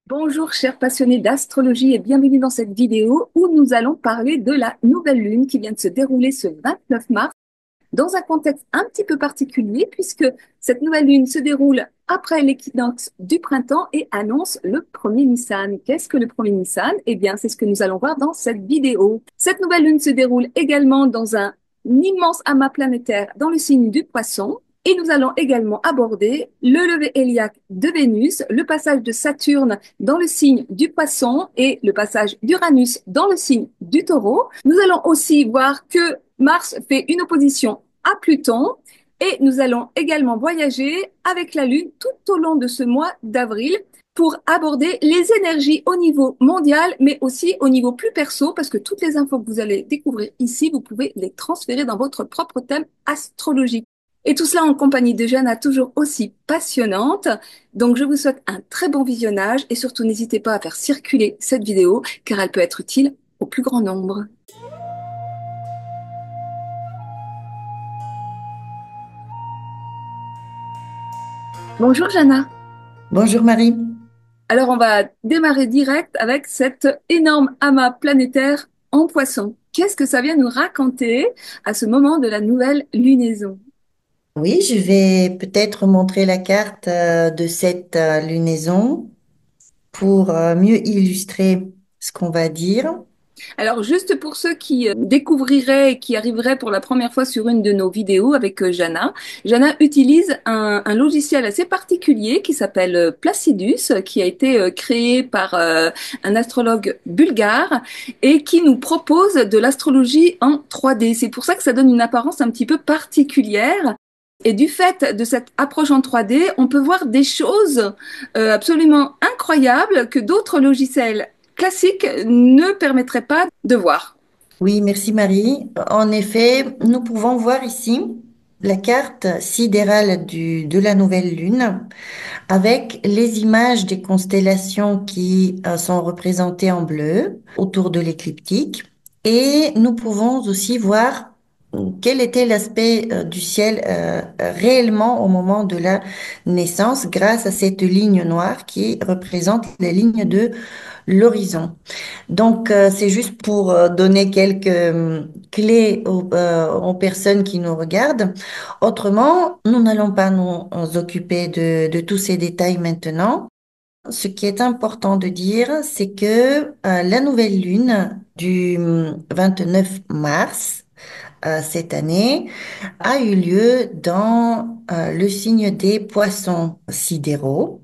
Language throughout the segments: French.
Bonjour chers passionnés d'astrologie et bienvenue dans cette vidéo où nous allons parler de la nouvelle lune qui vient de se dérouler ce 29 mars dans un contexte un petit peu particulier puisque cette nouvelle lune se déroule après l'équinoxe du printemps et annonce le premier Nissan. Qu'est-ce que le premier Nissan? Eh bien, c'est ce que nous allons voir dans cette vidéo. Cette nouvelle lune se déroule également dans un immense amas planétaire dans le signe du Poisson. Et nous allons également aborder le lever héliaque de Vénus, le passage de Saturne dans le signe du Poisson et le passage d'Uranus dans le signe du Taureau. Nous allons aussi voir que Mars fait une opposition à Pluton et nous allons également voyager avec la Lune tout au long de ce mois d'avril pour aborder les énergies au niveau mondial, mais aussi au niveau plus perso, parce que toutes les infos que vous allez découvrir ici, vous pouvez les transférer dans votre propre thème astrologique. Et tout cela en compagnie de Jana, toujours aussi passionnante. Donc, je vous souhaite un très bon visionnage et surtout n'hésitez pas à faire circuler cette vidéo car elle peut être utile au plus grand nombre. Bonjour Jana. Bonjour Marie. Alors, on va démarrer direct avec cet énorme amas planétaire en Poisson. Qu'est-ce que ça vient nous raconter à ce moment de la nouvelle lunaison? Oui, je vais peut-être montrer la carte de cette lunaison pour mieux illustrer ce qu'on va dire. Alors, juste pour ceux qui découvriraient et qui arriveraient pour la première fois sur une de nos vidéos avec Jana, Jana utilise un logiciel assez particulier qui s'appelle Placidus, qui a été créé par un astrologue bulgare et qui nous propose de l'astrologie en 3D. C'est pour ça que ça donne une apparence un petit peu particulière. Et du fait de cette approche en 3D, on peut voir des choses absolument incroyables que d'autres logiciels classiques ne permettraient pas de voir. Oui, merci Marie. En effet, nous pouvons voir ici la carte sidérale de la nouvelle lune avec les images des constellations qui sont représentées en bleu autour de l'écliptique. Et nous pouvons aussi voir quel était l'aspect du ciel réellement au moment de la naissance grâce à cette ligne noire qui représente la ligne de l'horizon. Donc, c'est juste pour donner quelques clés aux personnes qui nous regardent. Autrement, nous n'allons pas nous occuper de tous ces détails maintenant. Ce qui est important de dire, c'est que la nouvelle lune du 29 mars cette année a eu lieu dans le signe des poissons sidéraux,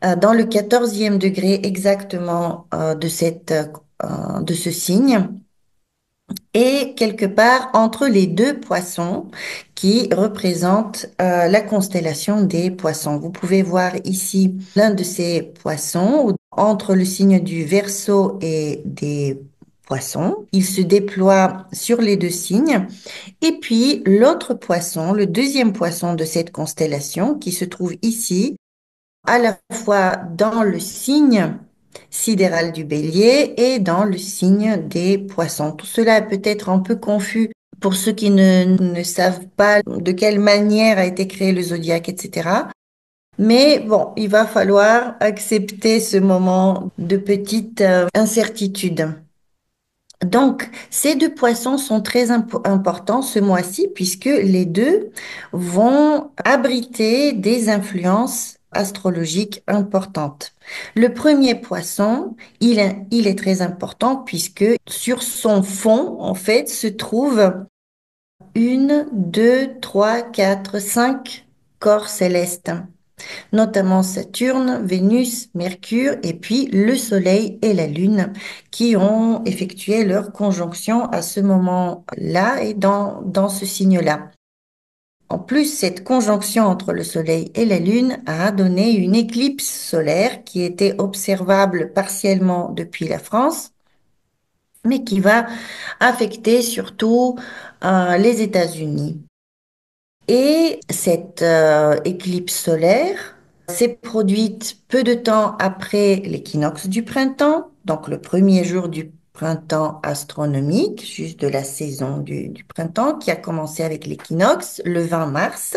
dans le 14e degré exactement de ce signe et quelque part entre les deux poissons qui représentent la constellation des poissons. Vous pouvez voir ici l'un de ces poissons entre le signe du Verseau et des poissons. Il se déploie sur les deux signes. Et puis l'autre poisson, le deuxième poisson de cette constellation qui se trouve ici, à la fois dans le signe sidéral du Bélier et dans le signe des Poissons. Tout cela est peut-être un peu confus pour ceux qui ne savent pas de quelle manière a été créé le zodiaque, etc. Mais bon, il va falloir accepter ce moment de petite incertitude. Donc, ces deux poissons sont très importants ce mois-ci puisque les deux vont abriter des influences astrologiques importantes. Le premier poisson, il est très important puisque sur son fond, en fait, se trouve une, deux, trois, quatre, cinq corps célestes, notamment Saturne, Vénus, Mercure et puis le Soleil et la Lune qui ont effectué leur conjonction à ce moment-là et dans ce signe-là. En plus, cette conjonction entre le Soleil et la Lune a donné une éclipse solaire qui était observable partiellement depuis la France, mais qui va affecter surtout les États-Unis. Et cette éclipse solaire s'est produite peu de temps après l'équinoxe du printemps, donc le premier jour du printemps astronomique, juste de la saison du printemps, qui a commencé avec l'équinoxe le 20 mars,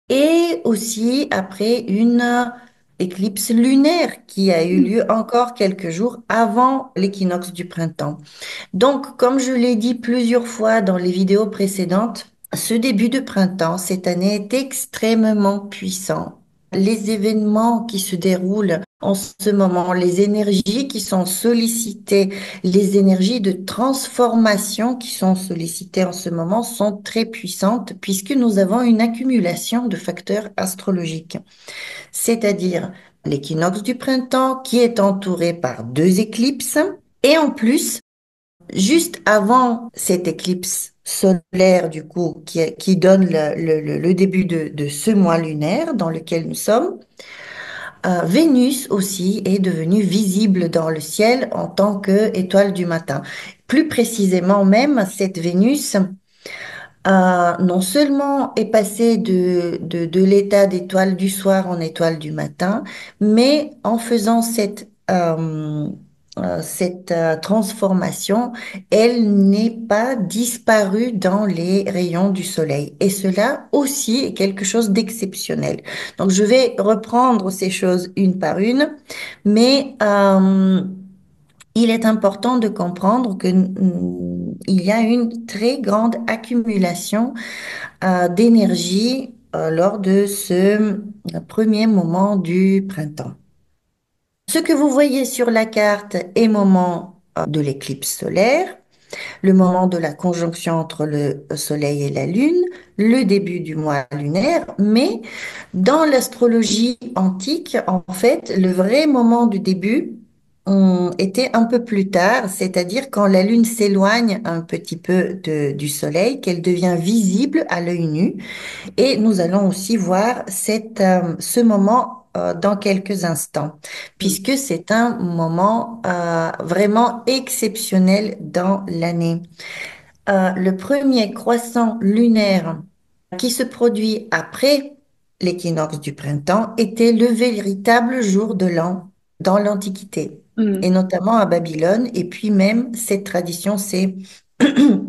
et aussi après une éclipse lunaire qui a eu lieu encore quelques jours avant l'équinoxe du printemps. Donc, comme je l'ai dit plusieurs fois dans les vidéos précédentes, ce début de printemps cette année est extrêmement puissant. Les événements qui se déroulent en ce moment, les énergies qui sont sollicitées, les énergies de transformation qui sont sollicitées en ce moment sont très puissantes puisque nous avons une accumulation de facteurs astrologiques, c'est-à-dire l'équinoxe du printemps qui est entouré par deux éclipses et en plus, juste avant cette éclipse solaire, du coup, qui donne le début de ce mois lunaire dans lequel nous sommes, Vénus aussi est devenue visible dans le ciel en tant qu'étoile du matin. Plus précisément même, cette Vénus non seulement est passée de l'état d'étoile du soir en étoile du matin, mais en faisant cette transformation, elle n'est pas disparue dans les rayons du soleil. Et cela aussi est quelque chose d'exceptionnel. Donc, je vais reprendre ces choses une par une, mais il est important de comprendre que il y a une très grande accumulation d'énergie lors de ce premier moment du printemps. Ce que vous voyez sur la carte est moment de l'éclipse solaire, le moment de la conjonction entre le Soleil et la Lune, le début du mois lunaire, mais dans l'astrologie antique, en fait, le vrai moment du début était un peu plus tard, c'est-à-dire quand la Lune s'éloigne un petit peu du Soleil, qu'elle devient visible à l'œil nu. Et nous allons aussi voir ce moment dans quelques instants, Mm. puisque c'est un moment vraiment exceptionnel dans l'année. Le premier croissant lunaire qui se produit après l'équinoxe du printemps était le véritable jour de l'an dans l'Antiquité, et Mm. notamment à Babylone, et puis même cette tradition s'est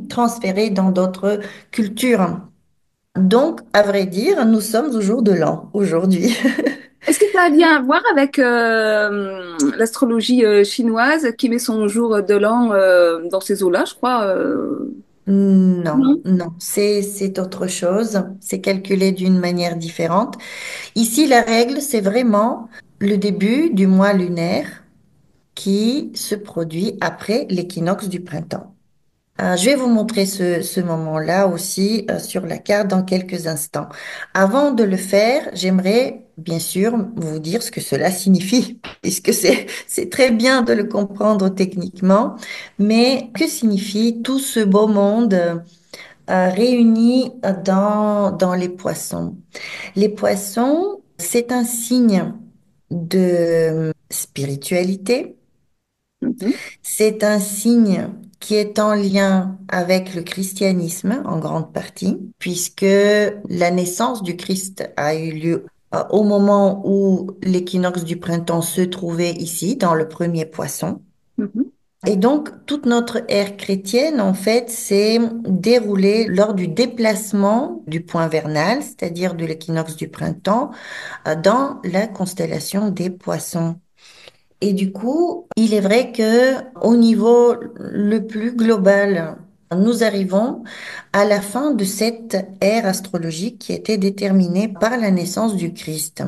transférée dans d'autres cultures. Donc, à vrai dire, nous sommes au jour de l'an aujourd'hui. Est-ce que ça a un lien à voir avec l'astrologie chinoise qui met son jour de l'an dans ces eaux-là, je crois Non, non. non, c'est autre chose. C'est calculé d'une manière différente. Ici, la règle, c'est vraiment le début du mois lunaire qui se produit après l'équinoxe du printemps. Je vais vous montrer ce moment-là aussi sur la carte dans quelques instants. Avant de le faire, j'aimerais bien sûr vous dire ce que cela signifie, puisque c'est très bien de le comprendre techniquement, mais que signifie tout ce beau monde réuni dans les poissons? Les poissons, c'est un signe de spiritualité, Mhm. c'est un signe qui est en lien avec le christianisme en grande partie, puisque la naissance du Christ a eu lieu au moment où l'équinoxe du printemps se trouvait ici, dans le premier poisson. Mhm. Et donc, toute notre ère chrétienne, en fait, s'est déroulée lors du déplacement du point vernal, c'est-à-dire de l'équinoxe du printemps, dans la constellation des poissons. Et du coup, il est vrai que au niveau le plus global, nous arrivons à la fin de cette ère astrologique qui était déterminée par la naissance du Christ.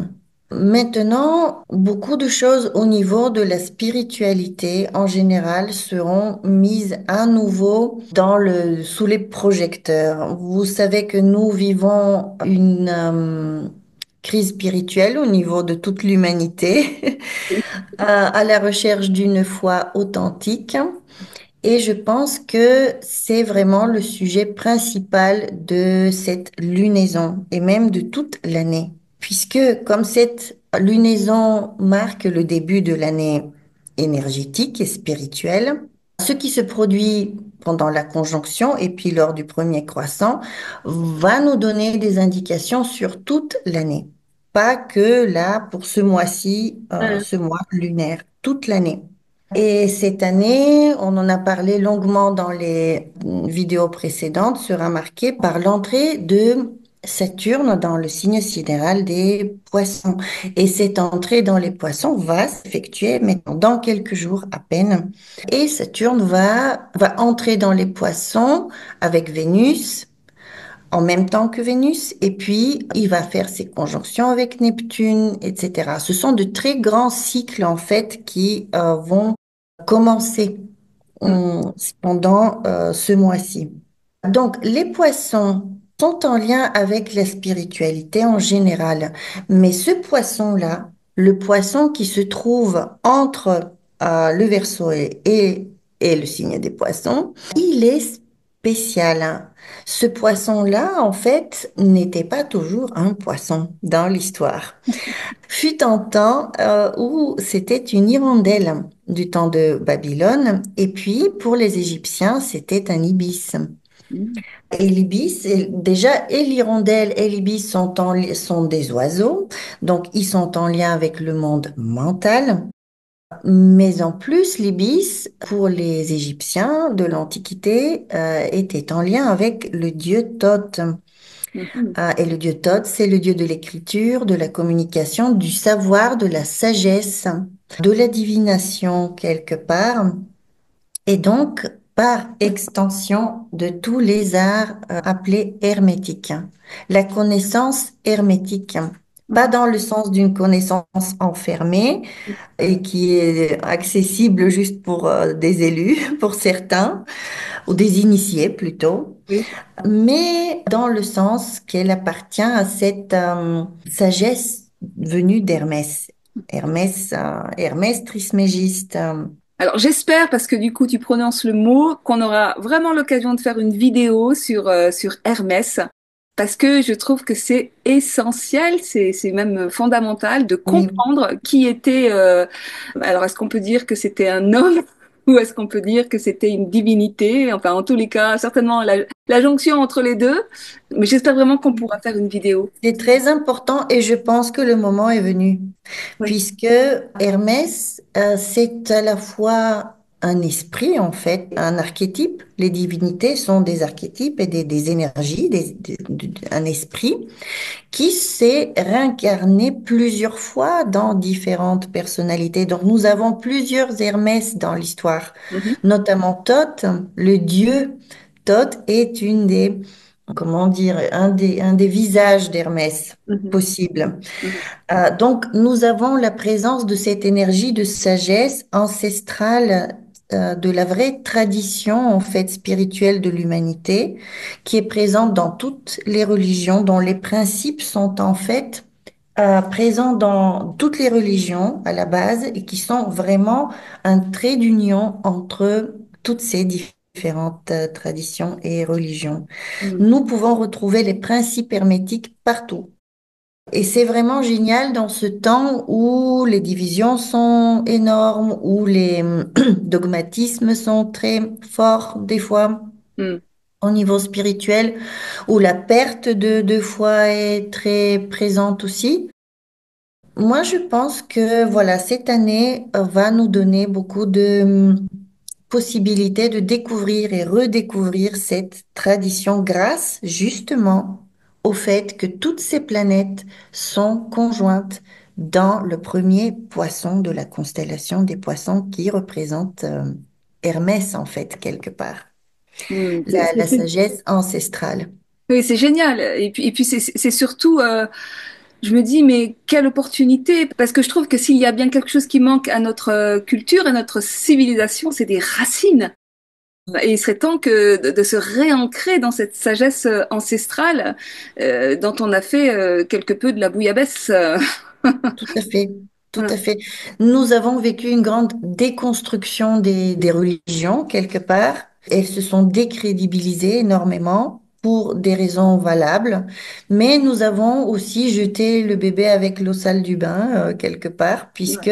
Maintenant, beaucoup de choses au niveau de la spiritualité en général seront mises à nouveau sous les projecteurs. Vous savez que nous vivons une crise spirituelle au niveau de toute l'humanité. À la recherche d'une foi authentique. Et je pense que c'est vraiment le sujet principal de cette lunaison et même de toute l'année. Puisque comme cette lunaison marque le début de l'année énergétique et spirituelle, ce qui se produit pendant la conjonction et puis lors du premier croissant va nous donner des indications sur toute l'année. Pas que là pour ce mois-ci, Euh, ce mois lunaire, toute l'année. Et cette année, on en a parlé longuement dans les vidéos précédentes, sera marquée par l'entrée de Saturne dans le signe sidéral des poissons. Et cette entrée dans les poissons va s'effectuer maintenant dans quelques jours à peine. Et Saturne va entrer dans les poissons avec Vénus en même temps que Vénus. Et puis, il va faire ses conjonctions avec Neptune, etc. Ce sont de très grands cycles, en fait, qui vont commencer Mm, pendant ce mois-ci. Donc, les poissons sont en lien avec la spiritualité en général, mais ce poisson-là, le poisson qui se trouve entre le Verseau et le signe des poissons, il est spécial, hein. Ce poisson-là, en fait, n'était pas toujours un poisson dans l'histoire. Fut un temps où c'était une hirondelle du temps de Babylone, et puis pour les Égyptiens, c'était un ibis. mm, Et l'ibis, déjà, et l'hirondelle et l'ibis sont des oiseaux, donc ils sont en lien avec le monde mental. Mais en plus, l'ibis, pour les Égyptiens de l'Antiquité, était en lien avec le dieu Thoth. mhm, Et le dieu Thoth, c'est le dieu de l'écriture, de la communication, du savoir, de la sagesse, de la divination quelque part, et donc par extension de tous les arts appelés hermétiques. La connaissance hermétique, pas dans le sens d'une connaissance enfermée et qui est accessible juste pour des élus, pour certains, ou des initiés plutôt, oui. mais dans le sens qu'elle appartient à cette sagesse venue d'Hermès. Hermès Trismégiste. Alors j'espère, parce que du coup tu prononces le mot, qu'on aura vraiment l'occasion de faire une vidéo sur Hermès, parce que je trouve que c'est essentiel, c'est même fondamental de Oui, comprendre qui était. Alors est-ce qu'on peut dire que c'était un homme ou est-ce qu'on peut dire que c'était une divinité? Enfin en tous les cas, certainement la jonction entre les deux. Mais j'espère vraiment qu'on pourra faire une vidéo. c'est très important et je pense que le moment est venu, Oui. puisque Hermès, c'est à la fois un esprit, en fait, un archétype. Les divinités sont des archétypes et des énergies, un esprit qui s'est réincarné plusieurs fois dans différentes personnalités. Donc, nous avons plusieurs Hermès dans l'histoire, Mhm, notamment Thoth, le dieu. Thoth est comment dire, un des visages d'Hermès mhm, possibles. mhm, Donc, nous avons la présence de cette énergie de sagesse ancestrale, de la vraie tradition, en fait, spirituelle de l'humanité, qui est présente dans toutes les religions, dont les principes sont, en fait, présents dans toutes les religions à la base et qui sont vraiment un trait d'union entre toutes ces différentes traditions et religions. mhm, Nous pouvons retrouver les principes hermétiques partout. Et c'est vraiment génial dans ce temps où les divisions sont énormes, où les dogmatismes sont très forts des fois mhm, au niveau spirituel, où la perte de foi est très présente aussi. Moi, je pense que voilà, cette année va nous donner beaucoup de possibilités de découvrir et redécouvrir cette tradition grâce justement au fait que toutes ces planètes sont conjointes dans le premier poisson de la constellation des poissons qui représente Hermès en fait quelque part, mhm. la sagesse ancestrale. Oui, c'est génial. Et puis c'est surtout, je me dis, mais quelle opportunité, parce que je trouve que s'il y a bien quelque chose qui manque à notre culture, à notre civilisation, c'est des racines. Et il serait temps que de se réancrer dans cette sagesse ancestrale dont on a fait quelque peu de la bouillabaisse. Tout à fait, tout Voilà. à fait. Nous avons vécu une grande déconstruction des religions, quelque part. Elles se sont décrédibilisées énormément pour des raisons valables, mais nous avons aussi jeté le bébé avec l'eau sale du bain, quelque part, puisque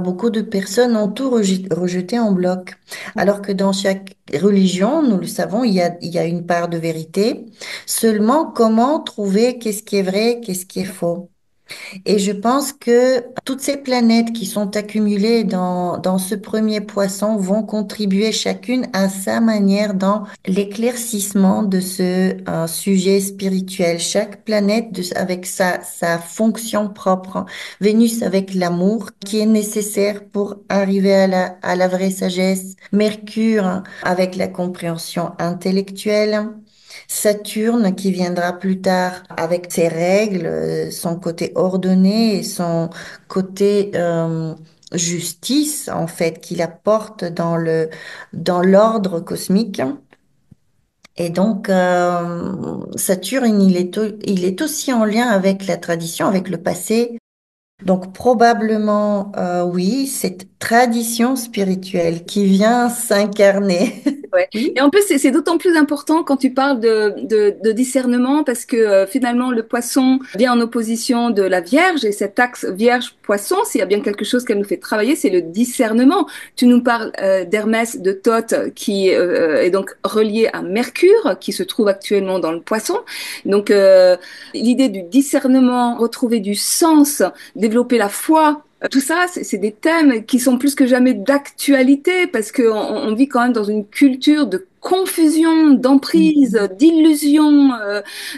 beaucoup de personnes ont tout rejeté en bloc. Alors que dans chaque religion, nous le savons, il y a une part de vérité. Seulement, comment trouver qu'est-ce qui est vrai, qu'est-ce qui est faux? Et je pense que toutes ces planètes qui sont accumulées dans ce premier poisson vont contribuer chacune à sa manière dans l'éclaircissement de ce sujet spirituel. Chaque planète avec sa fonction propre. Vénus avec l'amour qui est nécessaire pour arriver à la vraie sagesse. Mercure avec la compréhension intellectuelle. Saturne qui viendra plus tard avec ses règles, son côté ordonné et son côté justice en fait qu'il apporte dans l'ordre cosmique. Et donc Saturne, il est aussi en lien avec la tradition, avec le passé. Donc probablement oui, cette tradition spirituelle qui vient s'incarner. Ouais. Et Oui, en plus, c'est d'autant plus important quand tu parles de discernement parce que finalement, le poisson vient en opposition de la Vierge et cet axe Vierge-Poisson, s'il y a bien quelque chose qu'elle nous fait travailler, c'est le discernement. Tu nous parles d'Hermès, de Thoth, qui est donc relié à Mercure, qui se trouve actuellement dans le poisson. Donc, l'idée du discernement, retrouver du sens, développer la foi. Tout ça, c'est des thèmes qui sont plus que jamais d'actualité parce qu'on vit quand même dans une culture de confusion, d'emprise, oui, d'illusion,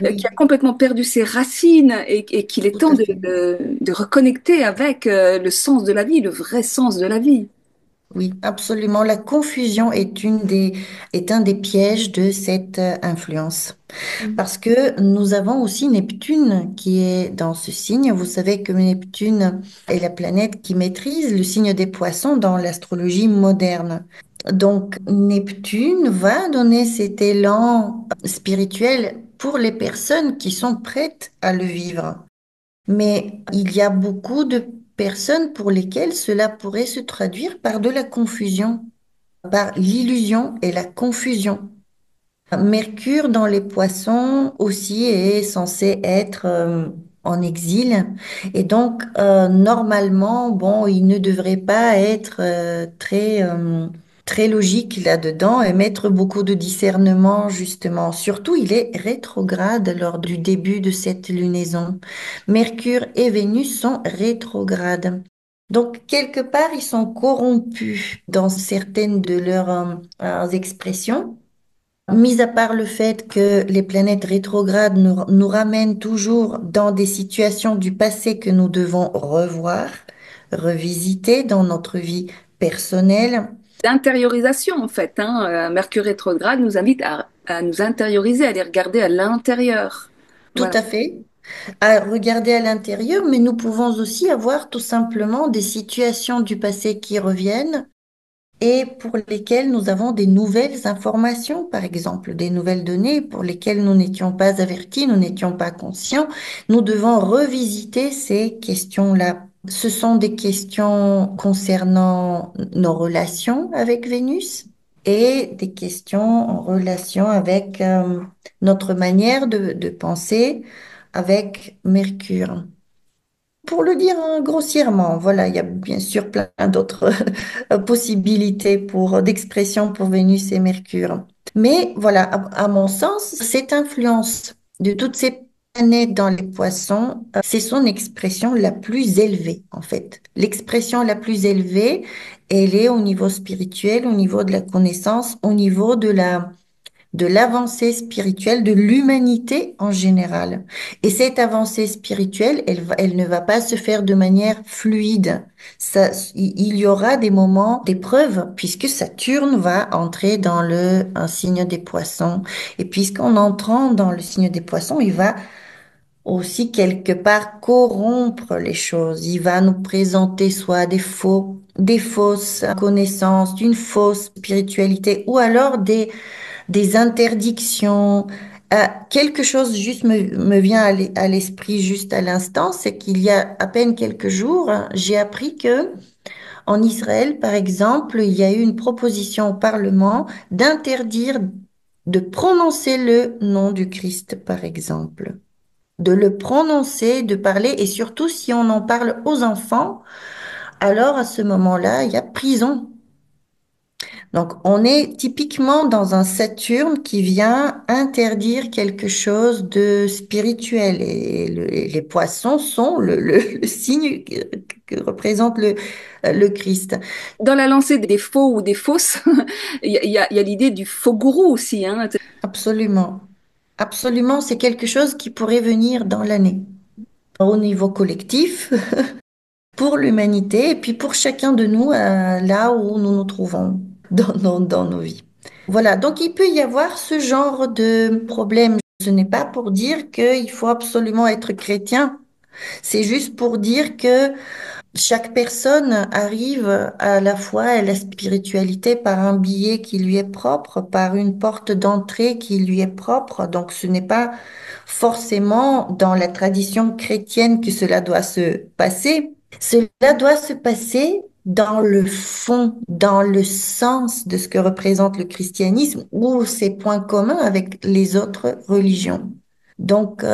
qui a oui, complètement perdu ses racines et qu'il est tout temps à fait. de reconnecter avec le sens de la vie, le vrai sens de la vie. Oui, absolument. La confusion est est un des pièges de cette influence. Mm. Parce que nous avons aussi Neptune qui est dans ce signe. Vous savez que Neptune est la planète qui maîtrise le signe des poissons dans l'astrologie moderne. Donc, Neptune va donner cet élan spirituel pour les personnes qui sont prêtes à le vivre. Mais il y a beaucoup de personnes pour lesquelles cela pourrait se traduire par de la confusion, par l'illusion et la confusion. Mercure dans les poissons aussi est censé être en exil et donc normalement, bon, il ne devrait pas être très logique là-dedans et mettre beaucoup de discernement justement. Surtout, il est rétrograde lors du début de cette lunaison. Mercure et Vénus sont rétrogrades. Donc, quelque part, ils sont corrompus dans certaines de leurs expressions. Mis à part le fait que les planètes rétrogrades nous ramènent toujours dans des situations du passé que nous devons revoir, revisiter dans notre vie personnelle. D'intériorisation, en fait, hein. Mercure rétrograde nous invite à nous intérioriser, à aller regarder à l'intérieur. Tout Voilà. à fait. À regarder à l'intérieur, mais nous pouvons aussi avoir tout simplement des situations du passé qui reviennent et pour lesquelles nous avons des nouvelles informations, par exemple, des nouvelles données pour lesquelles nous n'étions pas avertis, nous n'étions pas conscients. Nous devons revisiter ces questions-là. Ce sont des questions concernant nos relations avec Vénus et des questions en relation avec notre manière de penser avec Mercure. Pour le dire grossièrement, voilà, il y a bien sûr plein d'autres possibilités d'expression pour Vénus et Mercure. Mais voilà, à mon sens, cette influence de toutes ces planètes dans les poissons, c'est son expression la plus élevée, en fait. L'expression la plus élevée, elle est au niveau spirituel, au niveau de la connaissance, au niveau de l'avancée spirituelle de l'humanité en général. Et cette avancée spirituelle, elle ne va pas se faire de manière fluide. Il y aura des moments d'épreuve puisque Saturne va entrer dans un signe des poissons. Et puisqu'en entrant dans le signe des poissons, il va aussi quelque part corrompre les choses. Il va nous présenter soit des fausses connaissances, une fausse spiritualité ou alors des interdictions. Quelque chose juste me vient à l'esprit juste à l'instant, c'est qu'il y a à peine quelques jours, j'ai appris que en Israël, par exemple, il y a eu une proposition au Parlement d'interdire de prononcer le nom du Christ, par exemple. De le prononcer, de parler, et surtout si on en parle aux enfants, alors à ce moment-là, il y a prison. Donc, on est typiquement dans un Saturne qui vient interdire quelque chose de spirituel. Et les poissons sont le signe que représente le Christ. Dans la lancée des faux ou des fausses, il y a l'idée du faux gourou aussi, hein. Absolument. Absolument, c'est quelque chose qui pourrait venir dans l'année. Au niveau collectif, pour l'humanité et puis pour chacun de nous, là où nous nous trouvons dans nos vies. Voilà, donc il peut y avoir ce genre de problème. Ce n'est pas pour dire qu'il faut absolument être chrétien, c'est juste pour dire que chaque personne arrive à la fois à la spiritualité par un biais qui lui est propre, par une porte d'entrée qui lui est propre. Donc ce n'est pas forcément dans la tradition chrétienne que cela doit se passer. Cela doit se passer dans le fond, dans le sens de ce que représente le christianisme ou ses points communs avec les autres religions. Donc,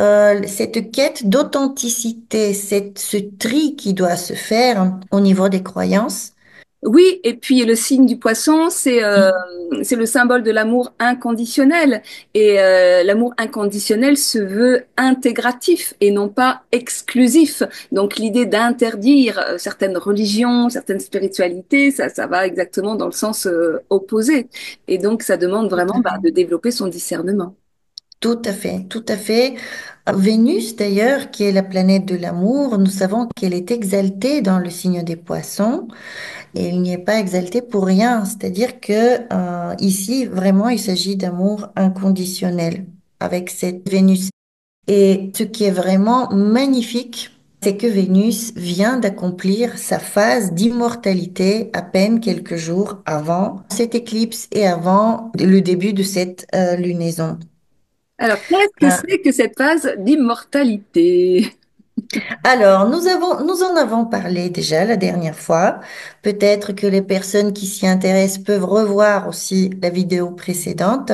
cette quête d'authenticité, ce tri qui doit se faire au niveau des croyances. Oui, et puis le signe du poisson, c'est le symbole de l'amour inconditionnel. Et l'amour inconditionnel se veut intégratif et non pas exclusif. Donc l'idée d'interdire certaines religions, certaines spiritualités, ça va exactement dans le sens opposé. Et donc ça demande Tout vraiment à fait. de développer son discernement. Tout à fait, tout à fait. Vénus, d'ailleurs, qui est la planète de l'amour, nous savons qu'elle est exaltée dans le signe des poissons et elle n'y est pas exaltée pour rien. C'est-à-dire que ici, vraiment, il s'agit d'amour inconditionnel avec cette Vénus. Et ce qui est vraiment magnifique, c'est que Vénus vient d'accomplir sa phase d'immortalité à peine quelques jours avant cette éclipse et avant le début de cette lunaison. Alors, qu'est-ce que Euh, c'est que cette phase d'immortalité? Alors, nous en avons parlé déjà la dernière fois. Peut-être que les personnes qui s'y intéressent peuvent revoir aussi la vidéo précédente.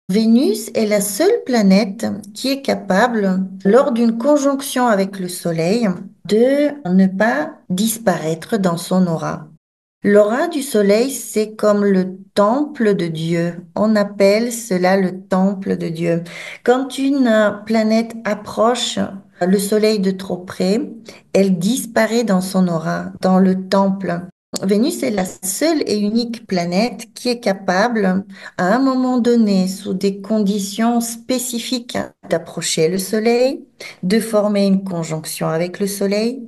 Vénus est la seule planète qui est capable, lors d'une conjonction avec le Soleil, de ne pas disparaître dans son aura. L'aura du Soleil, c'est comme le temple de Dieu. On appelle cela le temple de Dieu. Quand une planète approche le Soleil de trop près, elle disparaît dans son aura, dans le temple. Vénus est la seule et unique planète qui est capable, à un moment donné, sous des conditions spécifiques, d'approcher le Soleil, de former une conjonction avec le Soleil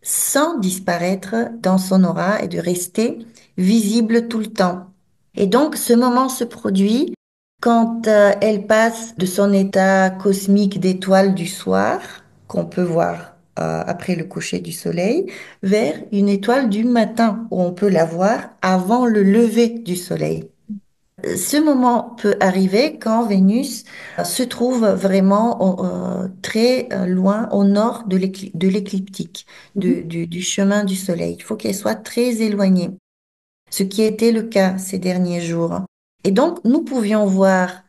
sans disparaître dans son aura et de rester visible tout le temps. Et donc, ce moment se produit quand elle passe de son état cosmique d'étoile du soir, qu'on peut voir après le coucher du soleil, vers une étoile du matin, où on peut la voir avant le lever du soleil. Ce moment peut arriver quand Vénus se trouve vraiment très loin au nord de l'écliptique, du chemin du Soleil. Il faut qu'elle soit très éloignée, ce qui était le cas ces derniers jours. Et donc, nous pouvions voir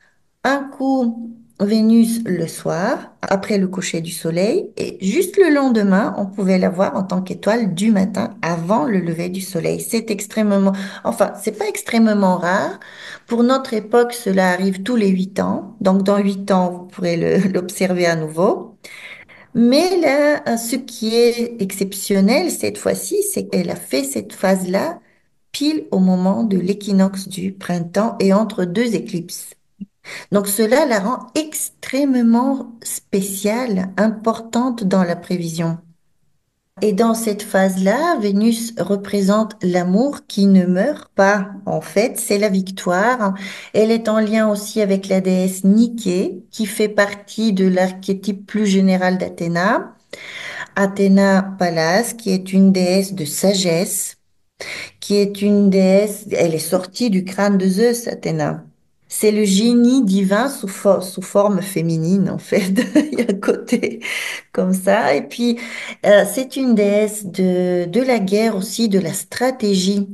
un coup Vénus le soir, après le coucher du soleil, et juste le lendemain, on pouvait la voir en tant qu'étoile du matin, avant le lever du soleil. C'est extrêmement, enfin, c'est pas extrêmement rare. Pour notre époque, cela arrive tous les 8 ans. Donc, dans 8 ans, vous pourrez l'observer à nouveau. Mais là, ce qui est exceptionnel cette fois-ci, c'est qu'elle a fait cette phase-là pile au moment de l'équinoxe du printemps et entre deux éclipses. Donc cela la rend extrêmement spéciale, importante dans la prévision. Et dans cette phase-là, Vénus représente l'amour qui ne meurt pas. En fait, c'est la victoire. Elle est en lien aussi avec la déesse Nike, qui fait partie de l'archétype plus général d'Athéna. Athéna Pallas, qui est une déesse de sagesse, qui est une déesse, elle est sortie du crâne de Zeus, Athéna. C'est le génie divin sous forme féminine, en fait. Il y a un côté comme ça. Et puis, c'est une déesse de la guerre aussi, de la stratégie,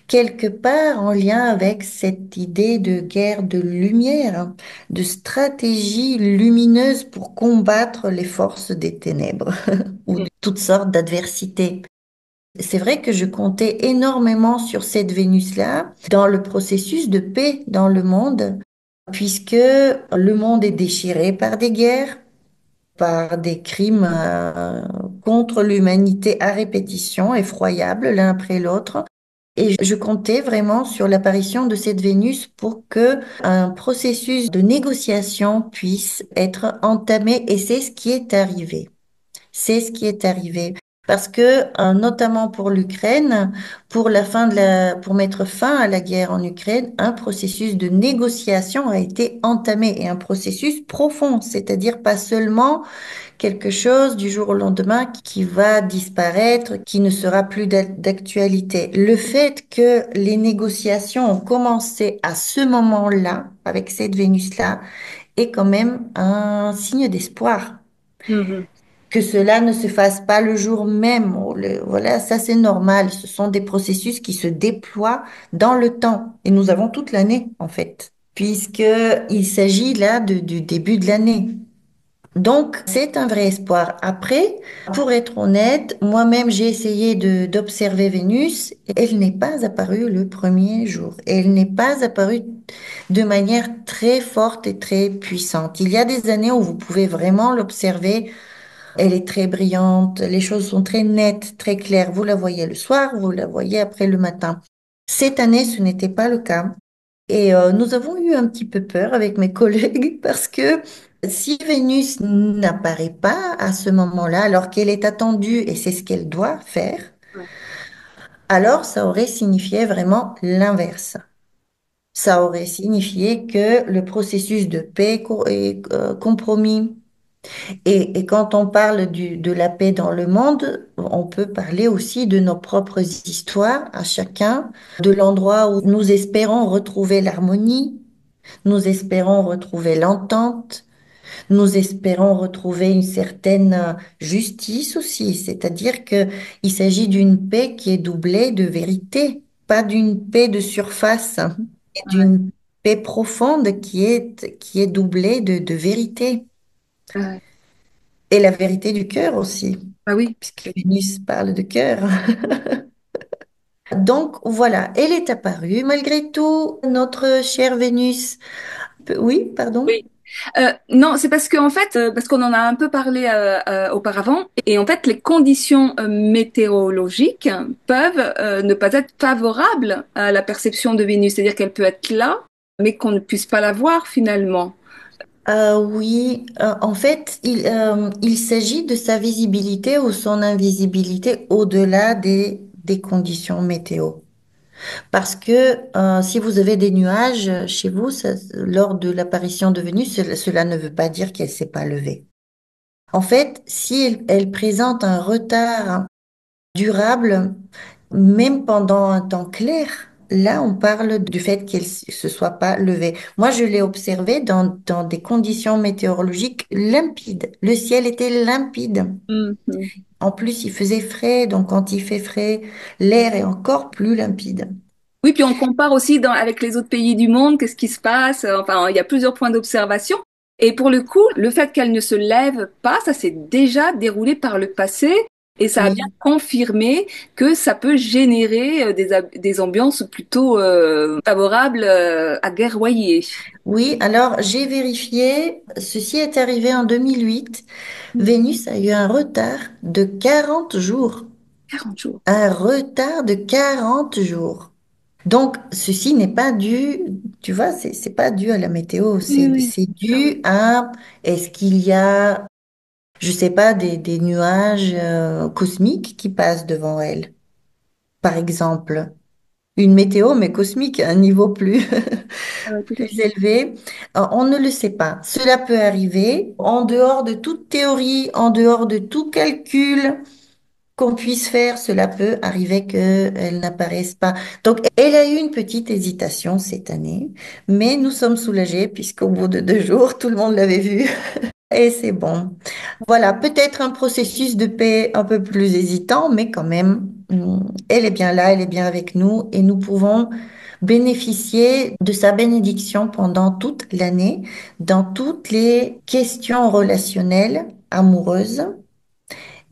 quelque part en lien avec cette idée de guerre de lumière, hein, de stratégie lumineuse pour combattre les forces des ténèbres ou toutes sortes d'adversités. C'est vrai que je comptais énormément sur cette Vénus-là dans le processus de paix dans le monde, puisque le monde est déchiré par des guerres, par des crimes contre l'humanité à répétition, effroyables l'un après l'autre. Et je comptais vraiment sur l'apparition de cette Vénus pour que un processus de négociation puisse être entamé, et c'est ce qui est arrivé. C'est ce qui est arrivé. Parce que, notamment pour l'Ukraine, pour mettre fin à la guerre en Ukraine, un processus de négociation a été entamé et un processus profond, c'est-à-dire pas seulement quelque chose du jour au lendemain qui va disparaître, qui ne sera plus d'actualité. Le fait que les négociations ont commencé à ce moment-là, avec cette Vénus-là, est quand même un signe d'espoir. Mhm. Que cela ne se fasse pas le jour même, voilà, ça c'est normal. Ce sont des processus qui se déploient dans le temps. Et nous avons toute l'année, en fait, puisque il s'agit là du début de l'année. Donc, c'est un vrai espoir. Après, pour être honnête, moi-même, j'ai essayé d'observer Vénus. Elle n'est pas apparue le premier jour. Elle n'est pas apparue de manière très forte et très puissante. Il y a des années où vous pouvez vraiment l'observer. Elle est très brillante. Les choses sont très nettes, très claires. Vous la voyez le soir, vous la voyez après le matin. Cette année, ce n'était pas le cas. Et nous avons eu un petit peu peur avec mes collègues parce que si Vénus n'apparaît pas à ce moment-là, alors qu'elle est attendue et c'est ce qu'elle doit faire, Ouais. alors ça aurait signifié vraiment l'inverse. Ça aurait signifié que le processus de paix est compromis. Et quand on parle de la paix dans le monde, on peut parler aussi de nos propres histoires à chacun, de l'endroit où nous espérons retrouver l'harmonie. Nous espérons retrouver l'entente, nous espérons retrouver une certaine justice aussi, c'est-à-dire que il s'agit d'une paix qui est doublée de vérité, pas d'une paix de surface, mais Ouais. d'une paix profonde qui est doublée de vérité. Ouais. Et la vérité du cœur aussi, Bah oui. puisque Vénus parle de cœur. Donc voilà, elle est apparue malgré tout, notre chère Vénus. Oui, pardon. Oui. Non, c'est parce qu'en fait, parce qu'on en a un peu parlé auparavant, et en fait, les conditions météorologiques peuvent ne pas être favorables à la perception de Vénus, c'est-à-dire qu'elle peut être là, mais qu'on ne puisse pas la voir finalement. Oui, en fait, il s'agit de sa visibilité ou son invisibilité au-delà des conditions météo. Parce que si vous avez des nuages chez vous, lors de l'apparition de Vénus, cela ne veut pas dire qu'elle s'est pas levée. En fait, si elle présente un retard durable, même pendant un temps clair, là, on parle du fait qu'elle se soit pas levée. Moi, je l'ai observé dans des conditions météorologiques limpides. Le ciel était limpide. Mhm. En plus, il faisait frais, donc quand il fait frais, l'air est encore plus limpide. Oui, puis on compare aussi avec les autres pays du monde, qu'est-ce qui se passe. Enfin, il y a plusieurs points d'observation. Et pour le coup, le fait qu'elle ne se lève pas, ça s'est déjà déroulé par le passé et ça a bien Oui, confirmé que ça peut générer des ambiances plutôt favorables à guerroyer. oui, alors j'ai vérifié, ceci est arrivé en 2008. Hmm. Vénus a eu un retard de 40 jours. 40 jours. Un retard de 40 jours. Donc, ceci n'est pas dû, tu vois, c'est pas dû à la météo, Oui, oui. c'est Ah oui. dû à, est-ce qu'il y a, je sais pas, des nuages cosmiques qui passent devant elle, par exemple. Une météo, mais cosmique, à un niveau plus, Ah ouais, tout à plus fait. élevé. On ne le sait pas. Cela peut arriver en dehors de toute théorie, en dehors de tout calcul qu'on puisse faire, cela peut arriver qu'elle n'apparaisse pas. Donc, elle a eu une petite hésitation cette année, mais nous sommes soulagés puisqu'au bout de 2 jours, tout le monde l'avait vue et c'est bon. Voilà, peut-être un processus de paix un peu plus hésitant, mais quand même, elle est bien là, elle est bien avec nous et nous pouvons bénéficier de sa bénédiction pendant toute l'année dans toutes les questions relationnelles, amoureuses,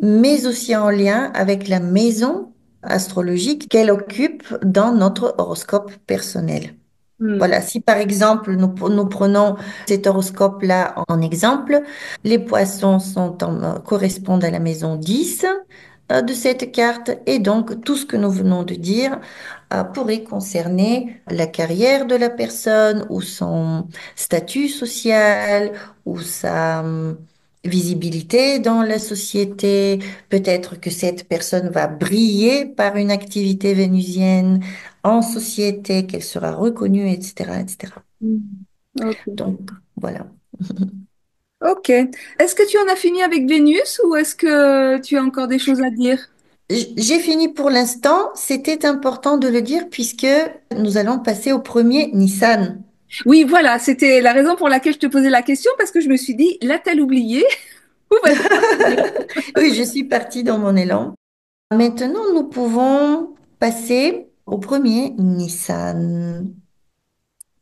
mais aussi en lien avec la maison astrologique qu'elle occupe dans notre horoscope personnel. Hmm. Voilà, si par exemple nous prenons cet horoscope-là en exemple, les poissons correspondent à la maison 10 de cette carte et donc tout ce que nous venons de dire pourrait concerner la carrière de la personne ou son statut social ou sa visibilité dans la société. Peut-être que cette personne va briller par une activité vénusienne en société, qu'elle sera reconnue, etc., etc. Hmm. Ok. Donc, voilà. Ok. Est-ce que tu en as fini avec Vénus ou est-ce que tu as encore des choses à dire? J'ai fini pour l'instant. C'était important de le dire puisque nous allons passer au premier Nissan. Oui, voilà, c'était la raison pour laquelle je te posais la question parce que je me suis dit, l'a-t-elle oublié? Où va-t-elle en venir? Oui, je suis partie dans mon élan. Maintenant, nous pouvons passer au premier Nissan.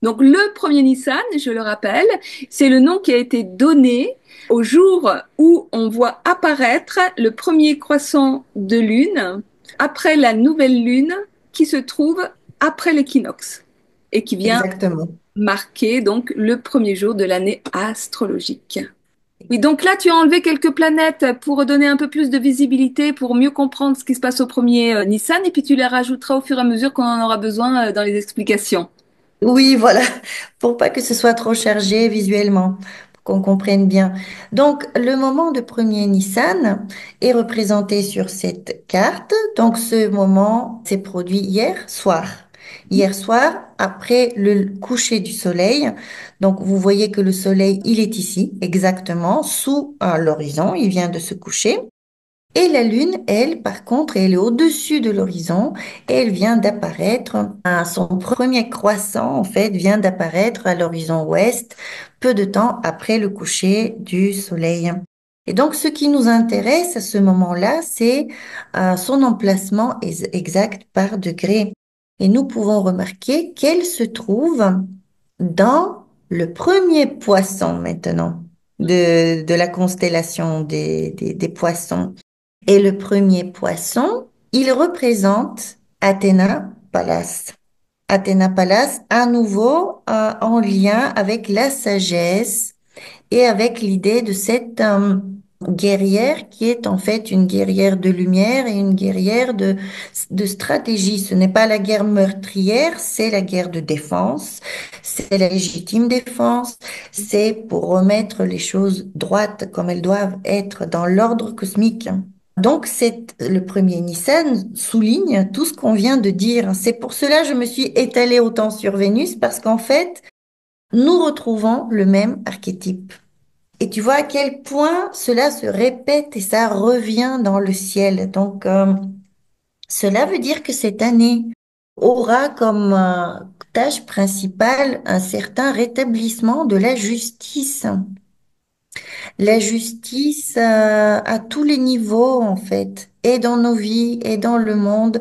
Donc, le premier Nissan, je le rappelle, c'est le nom qui a été donné au jour où on voit apparaître le premier croissant de lune après la nouvelle lune qui se trouve après l'équinoxe et qui vient Exactement. marquer donc le premier jour de l'année astrologique. Oui, donc là, tu as enlevé quelques planètes pour donner un peu plus de visibilité, pour mieux comprendre ce qui se passe au premier Nissan, et puis tu les rajouteras au fur et à mesure qu'on en aura besoin dans les explications. Oui, voilà, pour pas que ce soit trop chargé visuellement, pour qu'on comprenne bien. Donc, le moment de premier Nissan est représenté sur cette carte. Donc, ce moment s'est produit hier soir. Hier soir, après le coucher du soleil. Donc, vous voyez que le soleil, il est ici, exactement, sous l'horizon. Il vient de se coucher. Et la Lune, elle, par contre, elle est au-dessus de l'horizon et elle vient d'apparaître, son premier croissant, en fait, vient d'apparaître à l'horizon ouest, peu de temps après le coucher du soleil. Et donc, ce qui nous intéresse à ce moment-là, c'est son emplacement exact par degré. Et nous pouvons remarquer qu'elle se trouve dans le premier poisson maintenant de la constellation des poissons. Et le premier poisson, il représente Athéna Pallas. Athéna Pallas, à nouveau, en lien avec la sagesse et avec l'idée de cette guerrière qui est en fait une guerrière de lumière et une guerrière de stratégie. Ce n'est pas la guerre meurtrière, c'est la guerre de défense, c'est la légitime défense, c'est pour remettre les choses droites comme elles doivent être dans l'ordre cosmique. Donc, le premier Nissan souligne tout ce qu'on vient de dire. C'est pour cela que je me suis étalée autant sur Vénus parce qu'en fait, nous retrouvons le même archétype. Et tu vois à quel point cela se répète et ça revient dans le ciel. Donc, cela veut dire que cette année aura comme tâche principale un certain rétablissement de la justice. La justice à tous les niveaux, en fait, et dans nos vies, et dans le monde.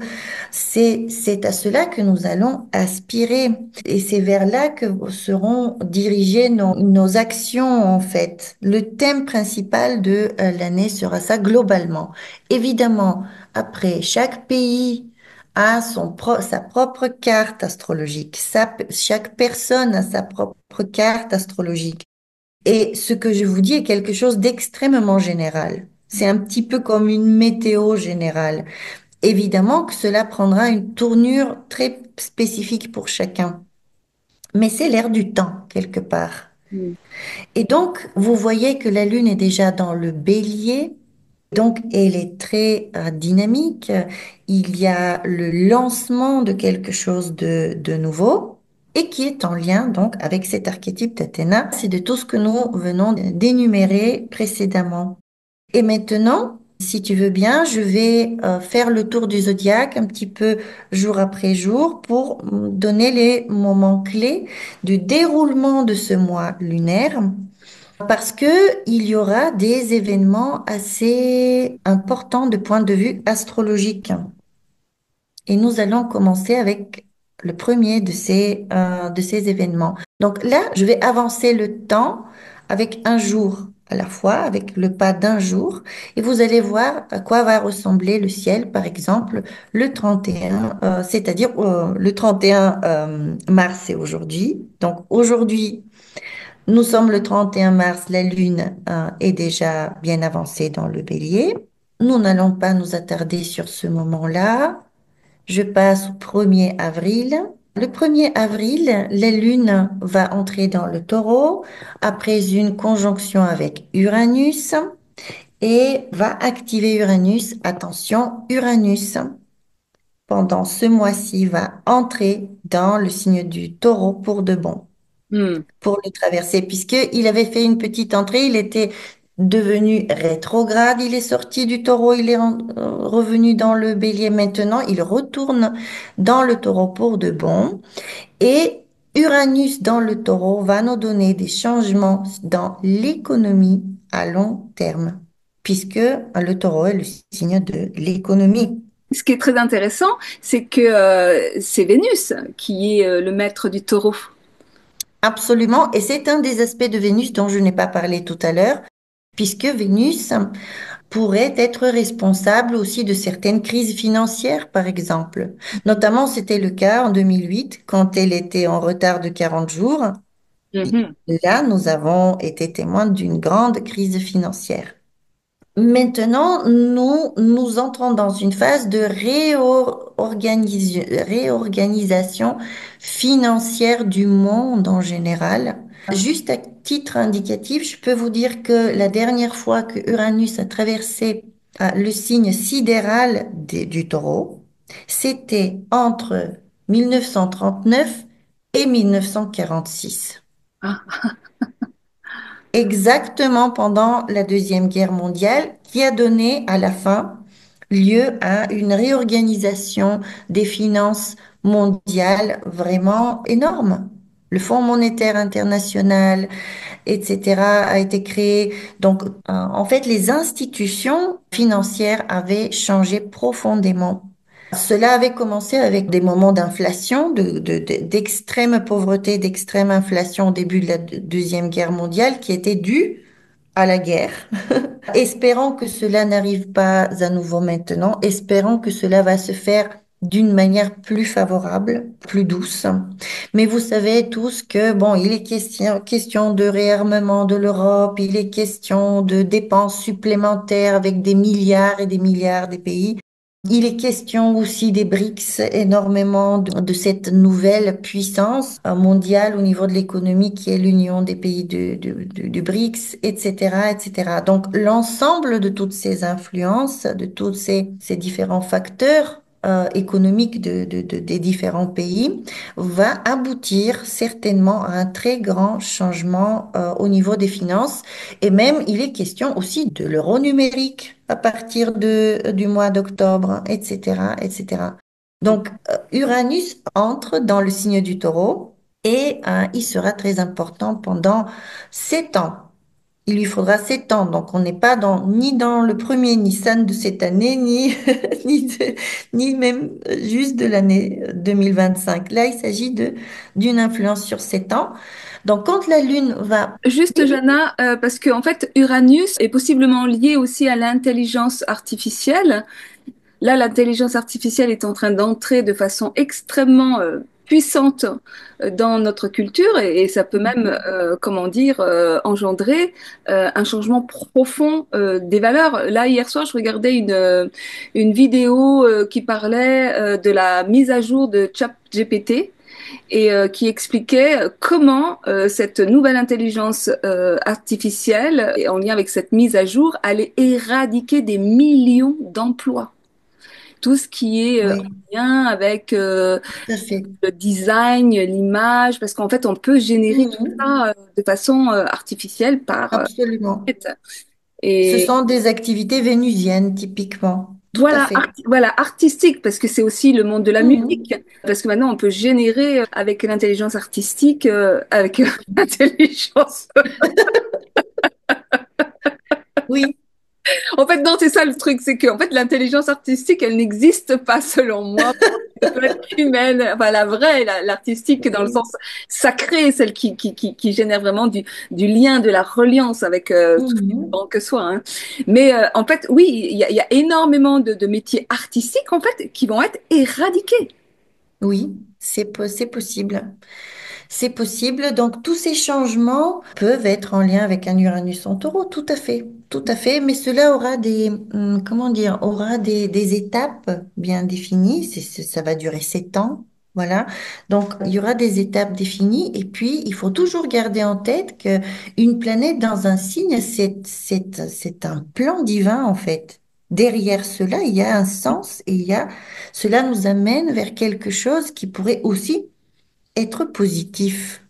C'est à cela que nous allons aspirer. Et c'est vers là que seront dirigées nos actions, en fait. Le thème principal de l'année sera ça globalement. Évidemment, après, chaque pays a sa propre carte astrologique. Chaque personne a sa propre carte astrologique. Et ce que je vous dis est quelque chose d'extrêmement général. C'est un petit peu comme une météo générale. Évidemment que cela prendra une tournure très spécifique pour chacun, mais c'est l'air du temps quelque part. Hmm. Et donc, vous voyez que la Lune est déjà dans le bélier, donc elle est très dynamique. Il y a le lancement de quelque chose de nouveau et qui est en lien donc avec cet archétype d'Athéna. C'est de tout ce que nous venons d'énumérer précédemment. Et maintenant, si tu veux bien, je vais faire le tour du zodiaque un petit peu jour après jour pour donner les moments clés du déroulement de ce mois lunaire parce que il y aura des événements assez importants de point de vue astrologique. Et nous allons commencer avec le premier de ces événements. Donc là, je vais avancer le temps avec un jour. à la fois avec le pas d'un jour et vous allez voir à quoi va ressembler le ciel, par exemple, le 31, c'est-à-dire le 31 mars, c'est aujourd'hui. Donc aujourd'hui, nous sommes le 31 mars, la Lune est déjà bien avancée dans le bélier. Nous n'allons pas nous attarder sur ce moment-là. Je passe au 1er avril. Le 1er avril, la Lune va entrer dans le taureau après une conjonction avec Uranus et va activer Uranus. Attention, Uranus, pendant ce mois-ci, va entrer dans le signe du taureau pour de bon, Hmm. pour le traverser, puisqu'il avait fait une petite entrée, il était devenu rétrograde, il est sorti du taureau, il est revenu dans le bélier maintenant, il retourne dans le taureau pour de bon. Et Uranus dans le taureau va nous donner des changements dans l'économie à long terme, puisque le taureau est le signe de l'économie. Ce qui est très intéressant, c'est que c'est Vénus qui est le maître du taureau. Absolument, et c'est un des aspects de Vénus dont je n'ai pas parlé tout à l'heure, puisque Vénus pourrait être responsable aussi de certaines crises financières, par exemple. Notamment, c'était le cas en 2008, quand elle était en retard de 40 jours. Mhm. Là, nous avons été témoins d'une grande crise financière. Maintenant, nous entrons dans une phase de réorganisation financière du monde en général. Juste à titre indicatif, je peux vous dire que la dernière fois que Uranus a traversé le signe sidéral du taureau, c'était entre 1939 et 1946. Ah, Exactement pendant la Deuxième Guerre mondiale, qui a donné à la fin lieu à une réorganisation des finances mondiales vraiment énorme. Le Fonds monétaire international, etc., a été créé. Donc, en fait, les institutions financières avaient changé profondément. Cela avait commencé avec des moments d'inflation, d'extrême pauvreté, d'extrême inflation au début de la Deuxième Guerre mondiale qui était due à la guerre. Espérons que cela n'arrive pas à nouveau maintenant. Espérons que cela va se faire d'une manière plus favorable, plus douce. Mais vous savez tous que, bon, il est question de réarmement de l'Europe, il est question de dépenses supplémentaires avec des milliards et des milliards des pays. Il est question aussi des BRICS, énormément de cette nouvelle puissance mondiale au niveau de l'économie qui est l'union des pays du BRICS, etc., etc. Donc, l'ensemble de toutes ces influences, de tous ces différents facteurs économiques des différents pays va aboutir certainement à un très grand changement au niveau des finances. Et même, il est question aussi de l'euro numérique à partir du mois d'octobre, etc., etc. Donc, Uranus entre dans le signe du taureau et il sera très important pendant 7 ans. Il lui faudra 7 ans, donc on n'est pas ni dans le premier Nissan de cette année, ni, ni même juste de l'année 2025. Là, il s'agit d'une influence sur 7 ans. Donc, quand la Lune va... juste, Oui, Jana, parce que en fait, Uranus est possiblement lié aussi à l'intelligence artificielle. Là, l'intelligence artificielle est en train d'entrer de façon extrêmement puissante dans notre culture et ça peut même, comment dire, engendrer un changement profond des valeurs. Là, hier soir, je regardais une vidéo qui parlait de la mise à jour de ChatGPT et qui expliquait comment cette nouvelle intelligence artificielle, et en lien avec cette mise à jour, allait éradiquer des millions d'emplois. Tout ce qui est oui, en lien avec tout à fait. le design, l'image, parce qu'en fait, on peut générer tout Mhm. ça de façon artificielle par Absolument. Internet. Ce Et sont des activités vénusiennes, typiquement. Tout à voilà, fait. voilà, artistique, parce que c'est aussi le monde de la Mhm. musique. Parce que maintenant, on peut générer avec l'intelligence artistique, avec Mhm. l'intelligence. Oui. En fait, non, c'est ça le truc, c'est que en fait, l'intelligence artistique, elle n'existe pas selon moi. Elle peut être humaine, enfin la vraie, l'artistique dans le Oui. sens sacré, celle qui génère vraiment du lien, de la reliance avec tout ce qui est Mhm. bon que soit. Hein. Mais en fait, oui, il y a énormément de métiers artistiques en fait qui vont être éradiqués. Oui, c'est possible. C'est possible. Donc, tous ces changements peuvent être en lien avec un Uranus en taureau, tout à fait. Tout à fait. Mais cela aura comment dire, aura des étapes bien définies. Ça va durer 7 ans. Voilà. Donc, il y aura des étapes définies. Et puis, il faut toujours garder en tête que une planète dans un signe, c'est un plan divin, en fait. Derrière cela, il y a un sens et cela nous amène vers quelque chose qui pourrait aussi être positif.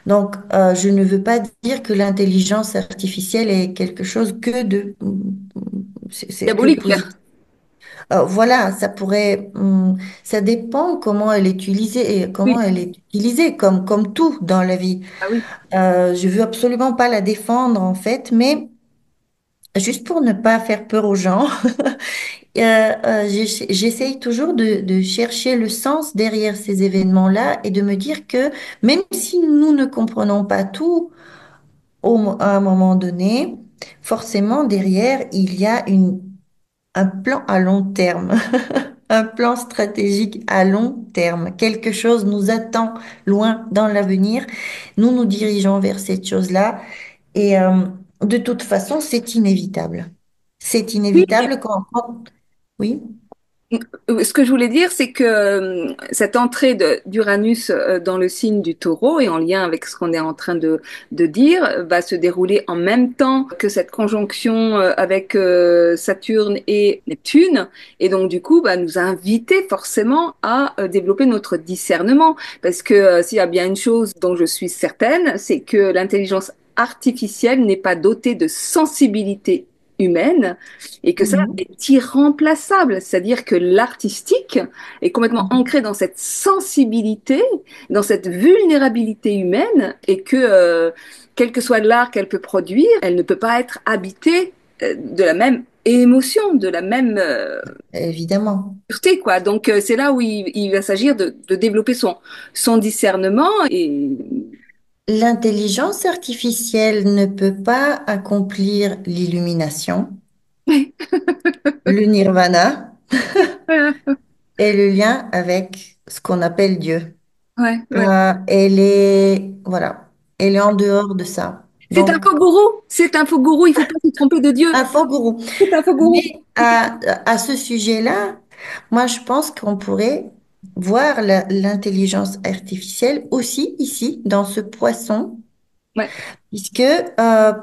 Donc, je ne veux pas dire que l'intelligence artificielle est quelque chose c'est que Diabolique. positif. Voilà, ça dépend comment elle est utilisée et Oui, comment elle est utilisée, comme tout dans la vie. ah oui. Je veux absolument pas la défendre en fait, mais juste pour ne pas faire peur aux gens, j'essaye toujours de chercher le sens derrière ces événements-là et de me dire que même si nous ne comprenons pas tout, à un moment donné, forcément, derrière, il y a un plan à long terme, un plan stratégique à long terme. Quelque chose nous attend loin dans l'avenir. Nous nous dirigeons vers cette chose-là et de toute façon, c'est inévitable. C'est Oui, inévitable Oui. ce que je voulais dire, c'est que cette entrée d'Uranus dans le signe du Taureau et en lien avec ce qu'on est en train de dire va se dérouler en même temps que cette conjonction avec Saturne et Neptune et donc du coup va nous inviter forcément à développer notre discernement parce que s'il y a bien une chose dont je suis certaine, c'est que l'intelligence artificielle n'est pas dotée de sensibilité humaine et que ça Mhm. est irremplaçable. C'est-à-dire que l'artistique est complètement Mhm. ancré dans cette sensibilité, dans cette vulnérabilité humaine, et que quel que soit l'art qu'elle peut produire, elle ne peut pas être habitée de la même émotion, de la même Évidemment. pureté, quoi. Donc c'est là où il va s'agir de développer son discernement et L'intelligence artificielle ne peut pas accomplir l'illumination, le nirvana et le lien avec ce qu'on appelle Dieu. ouais, ouais. Voilà, elle est en dehors de ça. C'est un Donc, faux gourou, c'est un faux gourou, il faut pas se tromper de Dieu. un faux gourou. C'est un faux gourou. Mais à ce sujet-là, moi, je pense qu'on pourrait voir l'intelligence artificielle aussi ici, dans ce poisson, Ouais.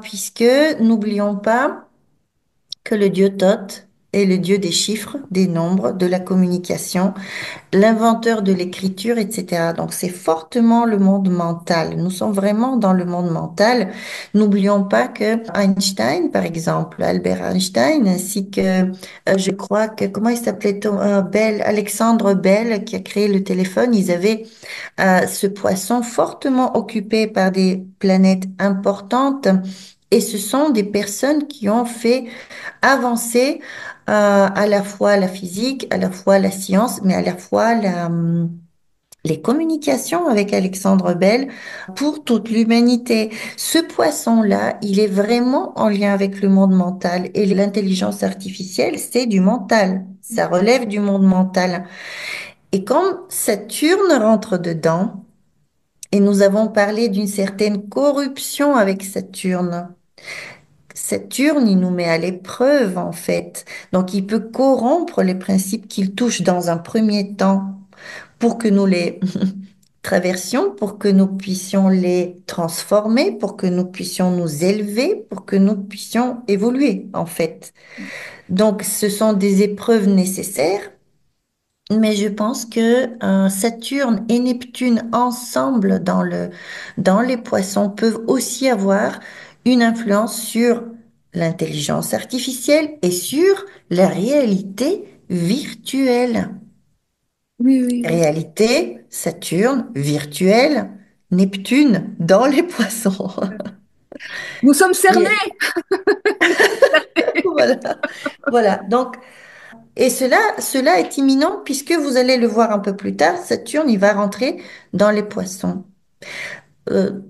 puisque n'oublions pas que le dieu Thoth est le dieu des chiffres, des nombres, de la communication, l'inventeur de l'écriture, etc. Donc c'est fortement le monde mental. Nous sommes vraiment dans le monde mental. N'oublions pas que Einstein, par exemple, Albert Einstein, ainsi que je crois que, comment il s'appelait, Bell, Alexandre Bell, qui a créé le téléphone, ils avaient ce poisson fortement occupé par des planètes importantes. Et ce sont des personnes qui ont fait avancer à la fois la physique, à la fois la science, mais à la fois les communications avec Alexandre Bell pour toute l'humanité. Ce poisson-là, il est vraiment en lien avec le monde mental et l'intelligence artificielle, c'est du mental. Ça relève du monde mental. Et quand Saturne rentre dedans, et nous avons parlé d'une certaine corruption avec Saturne, Saturne, il nous met à l'épreuve, en fait. Donc, il peut corrompre les principes qu'il touche dans un premier temps pour que nous les traversions, pour que nous puissions les transformer, pour que nous puissions nous élever, pour que nous puissions évoluer, en fait. Donc, ce sont des épreuves nécessaires, mais je pense que Saturne et Neptune ensemble dans les poissons peuvent aussi avoir une influence sur l'intelligence artificielle et sur la réalité virtuelle. Oui, oui, oui. Réalité, Saturne, virtuelle, Neptune dans les poissons. Nous sommes cernés. Et- Voilà, voilà. Donc, et cela est imminent puisque vous allez le voir un peu plus tard, Saturne, il va rentrer dans les poissons,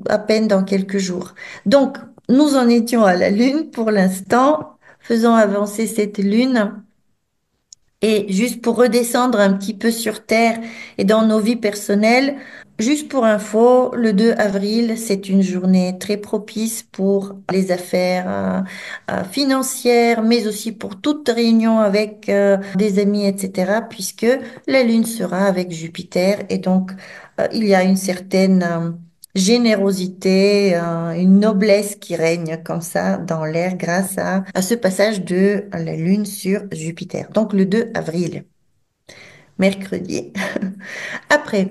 à peine dans quelques jours. Donc, nous en étions à la Lune pour l'instant. Faisons avancer cette Lune. Et juste pour redescendre un petit peu sur Terre et dans nos vies personnelles, juste pour info, le 2 avril, c'est une journée très propice pour les affaires financières, mais aussi pour toute réunion avec des amis, etc., puisque la Lune sera avec Jupiter et donc il y a une certaine générosité, une noblesse qui règne comme ça dans l'air grâce à ce passage de la Lune sur Jupiter. Donc le 2 avril, mercredi. Après,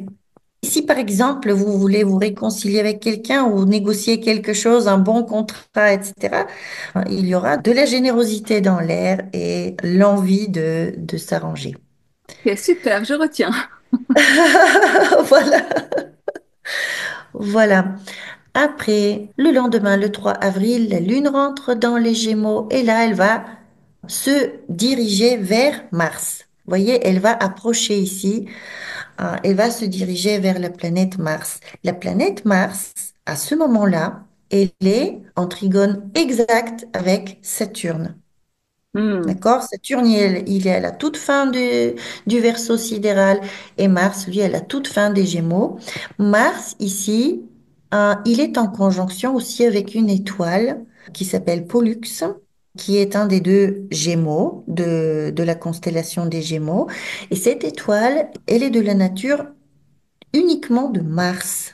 si par exemple vous voulez vous réconcilier avec quelqu'un ou négocier quelque chose, un bon contrat, etc., il y aura de la générosité dans l'air et l'envie de s'arranger. Ok, super, je retiens. Voilà, voilà. Après, le lendemain, le 3 avril, la Lune rentre dans les Gémeaux et là, elle va se diriger vers Mars. Vous voyez, elle va approcher ici, elle va se diriger vers la planète Mars. La planète Mars, à ce moment-là, elle est en trigone exact avec Saturne. Hmm. D'accord? Saturne, il est à la toute fin du verseau sidéral et Mars, lui, à la toute fin des Gémeaux. Mars, ici, il est en conjonction aussi avec une étoile qui s'appelle Pollux, qui est un des deux Gémeaux de la constellation des Gémeaux. Et cette étoile, elle est de la nature uniquement de Mars.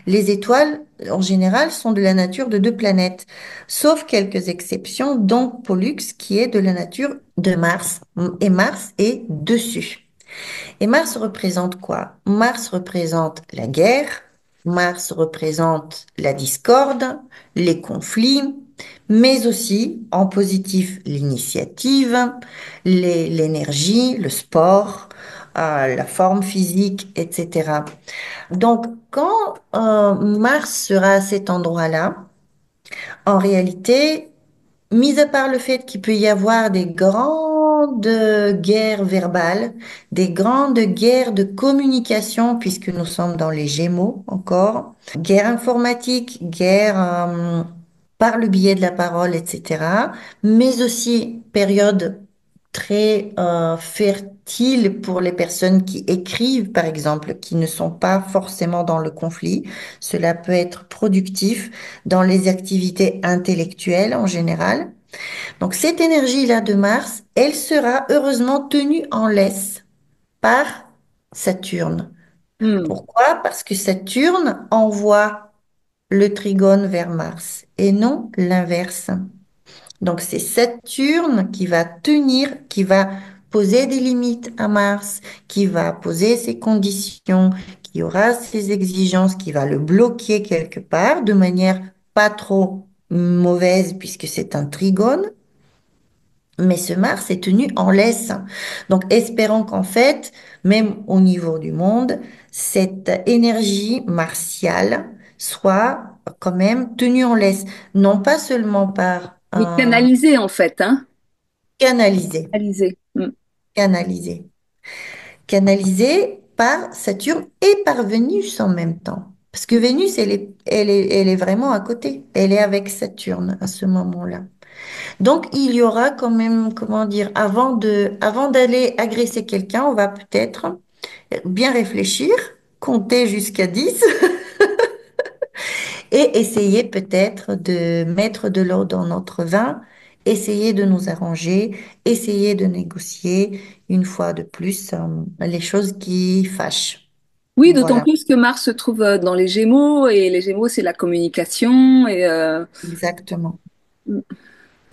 Les étoiles, en général, sont de la nature de deux planètes, sauf quelques exceptions, dont Pollux, qui est de la nature de Mars. Et Mars est dessus. Et Mars représente quoi? Mars représente la guerre, Mars représente la discorde, les conflits, mais aussi, en positif, l'initiative, l'énergie, le sport, la forme physique, etc. Donc, quand Mars sera à cet endroit-là, en réalité, mis à part le fait qu'il peut y avoir des grandes guerres verbales, des grandes guerres de communication, puisque nous sommes dans les Gémeaux encore, guerre informatique, guerre par le biais de la parole, etc., mais aussi période très fertile pour les personnes qui écrivent, par exemple, qui ne sont pas forcément dans le conflit. Cela peut être productif dans les activités intellectuelles en général. Donc cette énergie-là de Mars, elle sera heureusement tenue en laisse par Saturne. Hmm. Pourquoi? Parce que Saturne envoie le trigone vers Mars et non l'inverse. Donc c'est Saturne qui va tenir, qui va poser des limites à Mars, qui va poser ses conditions, qui aura ses exigences, qui va le bloquer quelque part de manière pas trop mauvaise puisque c'est un trigone. Mais ce Mars est tenu en laisse. Donc, espérons qu'en fait, même au niveau du monde, cette énergie martiale soit quand même tenue en laisse. Non pas seulement par Oui, un canalisé en fait, hein? canalisé, Canalisé. Hmm. canalisé, canalisé par Saturne et par Vénus en même temps. Parce que Vénus, elle est vraiment à côté. Elle est avec Saturne à ce moment-là. Donc, il y aura quand même, comment dire, avant d'aller agresser quelqu'un, on va peut-être bien réfléchir, compter jusqu'à 10 et essayer peut-être de mettre de l'eau dans notre vin, essayer de nous arranger, essayer de négocier une fois de plus les choses qui fâchent. Oui, d'autant Voilà, plus que Mars se trouve dans les Gémeaux et les Gémeaux, c'est la communication et exactement. hmm.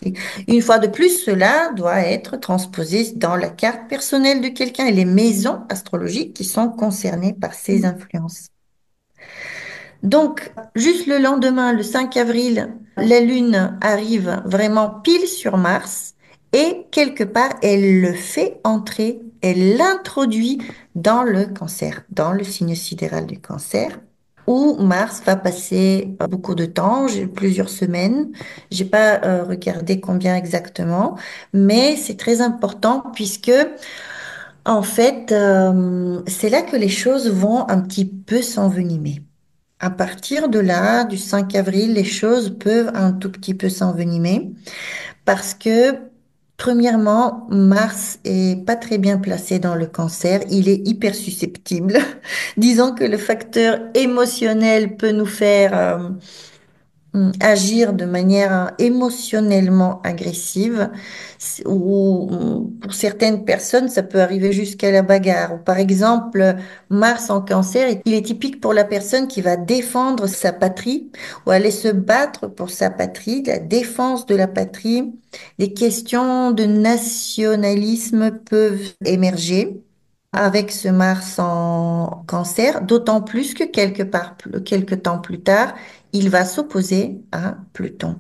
Et une fois de plus, cela doit être transposé dans la carte personnelle de quelqu'un et les maisons astrologiques qui sont concernées par ces influences. Donc, juste le lendemain, le 5 avril, la Lune arrive vraiment pile sur Mars et quelque part, elle le fait entrer, elle l'introduit dans le cancer, dans le signe sidéral du cancer. où Mars va passer beaucoup de temps, j'ai plusieurs semaines. J'ai pas regardé combien exactement, mais c'est très important puisque en fait, c'est là que les choses vont un petit peu s'envenimer. À partir de là, du 5 avril, les choses peuvent un tout petit peu s'envenimer parce que, premièrement, Mars est pas très bien placé dans le cancer. Il est hyper susceptible. Disons que le facteur émotionnel peut nous faire agir de manière émotionnellement agressive ou pour certaines personnes, ça peut arriver jusqu'à la bagarre. Ou par exemple, Mars en cancer, il est typique pour la personne qui va défendre sa patrie ou aller se battre pour sa patrie, la défense de la patrie. Les questions de nationalisme peuvent émerger avec ce Mars en cancer, d'autant plus que quelque temps plus tard, il va s'opposer à Pluton.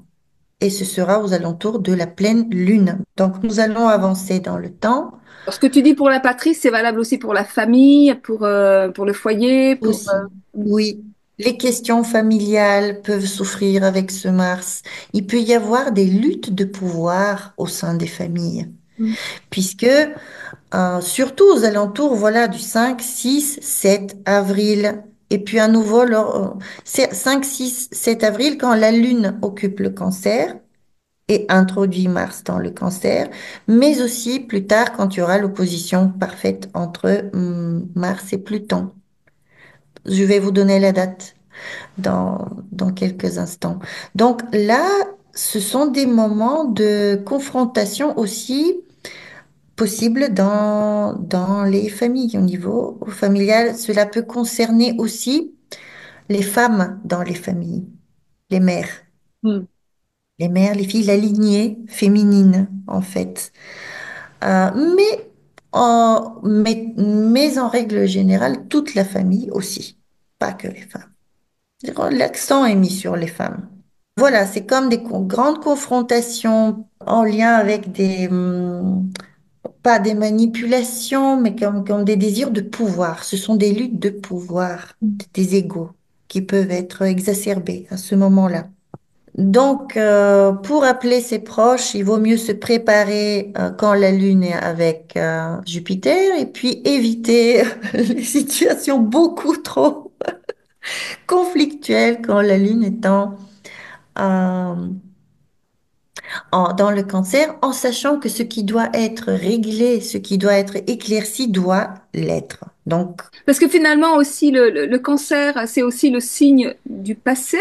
Et ce sera aux alentours de la pleine lune. Donc nous allons avancer dans le temps Alors, ce que tu dis pour la patrie, c'est valable aussi pour la famille, pour le foyer, pour... aussi. Oui, les questions familiales peuvent souffrir avec ce Mars. Il peut y avoir des luttes de pouvoir au sein des familles, Mm. puisque surtout aux alentours, voilà, du 5, 6, 7 avril. Et puis à nouveau, 5, 6, 7 avril, quand la Lune occupe le cancer et introduit Mars dans le cancer, mais aussi plus tard quand il y aura l'opposition parfaite entre Mars et Pluton. Je vais vous donner la date dans quelques instants. Donc là, ce sont des moments de confrontation aussi possible dans les familles. Au niveau familial, cela peut concerner aussi les femmes dans les familles, les mères. Mm. Les mères, les filles, la lignée féminine, en fait. Mais en règle générale, toute la famille aussi, pas que les femmes. L'accent est mis sur les femmes. Voilà, c'est comme des grandes confrontations en lien avec pas des manipulations, mais comme des désirs de pouvoir. Ce sont des luttes de pouvoir, des égos qui peuvent être exacerbés à ce moment-là. Donc, pour appeler ses proches, il vaut mieux se préparer quand la Lune est avec Jupiter et puis éviter les situations beaucoup trop conflictuelles quand la Lune est euh, dans le cancer, en sachant que ce qui doit être réglé, ce qui doit être éclairci doit l'être. Donc, Parce que finalement aussi, le cancer, c'est aussi le signe du passé,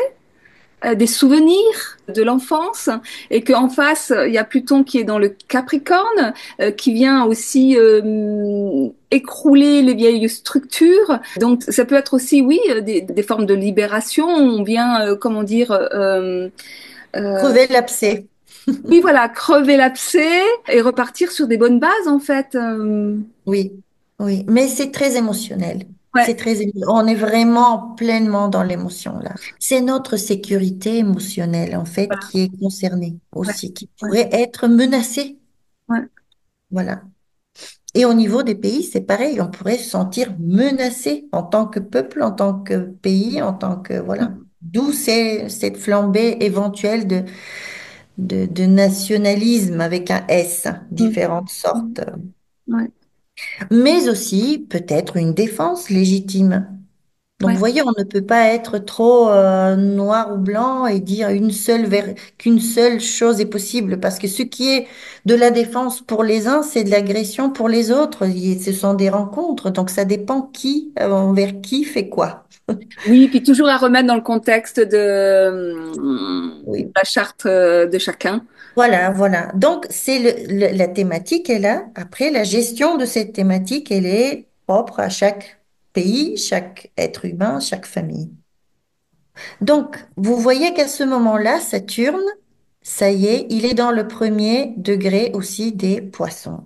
des souvenirs de l'enfance, et qu'en face, il y a Pluton qui est dans le Capricorne, qui vient aussi écrouler les vieilles structures. Donc ça peut être aussi, oui, des formes de libération. On vient, comment dire, euh, crever l'abcès. oui, voilà, crever l'abcès et repartir sur des bonnes bases, en fait. Oui, oui, mais c'est très émotionnel. Ouais, On est vraiment pleinement dans l'émotion là. C'est notre sécurité émotionnelle en fait voilà, qui est concernée ouais, aussi, qui ouais, pourrait être menacée. ouais. Voilà. Et au niveau des pays, c'est pareil. On pourrait se sentir menacé en tant que peuple, en tant que pays, en tant que voilà. D'où cette flambée éventuelle de nationalisme avec un S, Mm. différentes Mm. sortes. Ouais, Mais aussi peut-être une défense légitime. Donc, vous ouais. voyez, on ne peut pas être trop noir ou blanc et dire qu'une seule chose est possible, parce que ce qui est de la défense pour les uns, c'est de l'agression pour les autres. Et ce sont des rencontres, donc ça dépend qui, envers qui fait quoi. Oui, puis toujours à remettre dans le contexte de Oui. la charte de chacun. Voilà, voilà. Donc, c'est la thématique est là. Après, la gestion de cette thématique, elle est propre à chaque pays, chaque être humain, chaque famille. Donc, vous voyez qu'à ce moment-là, Saturne, ça y est, il est dans le premier degré aussi des poissons.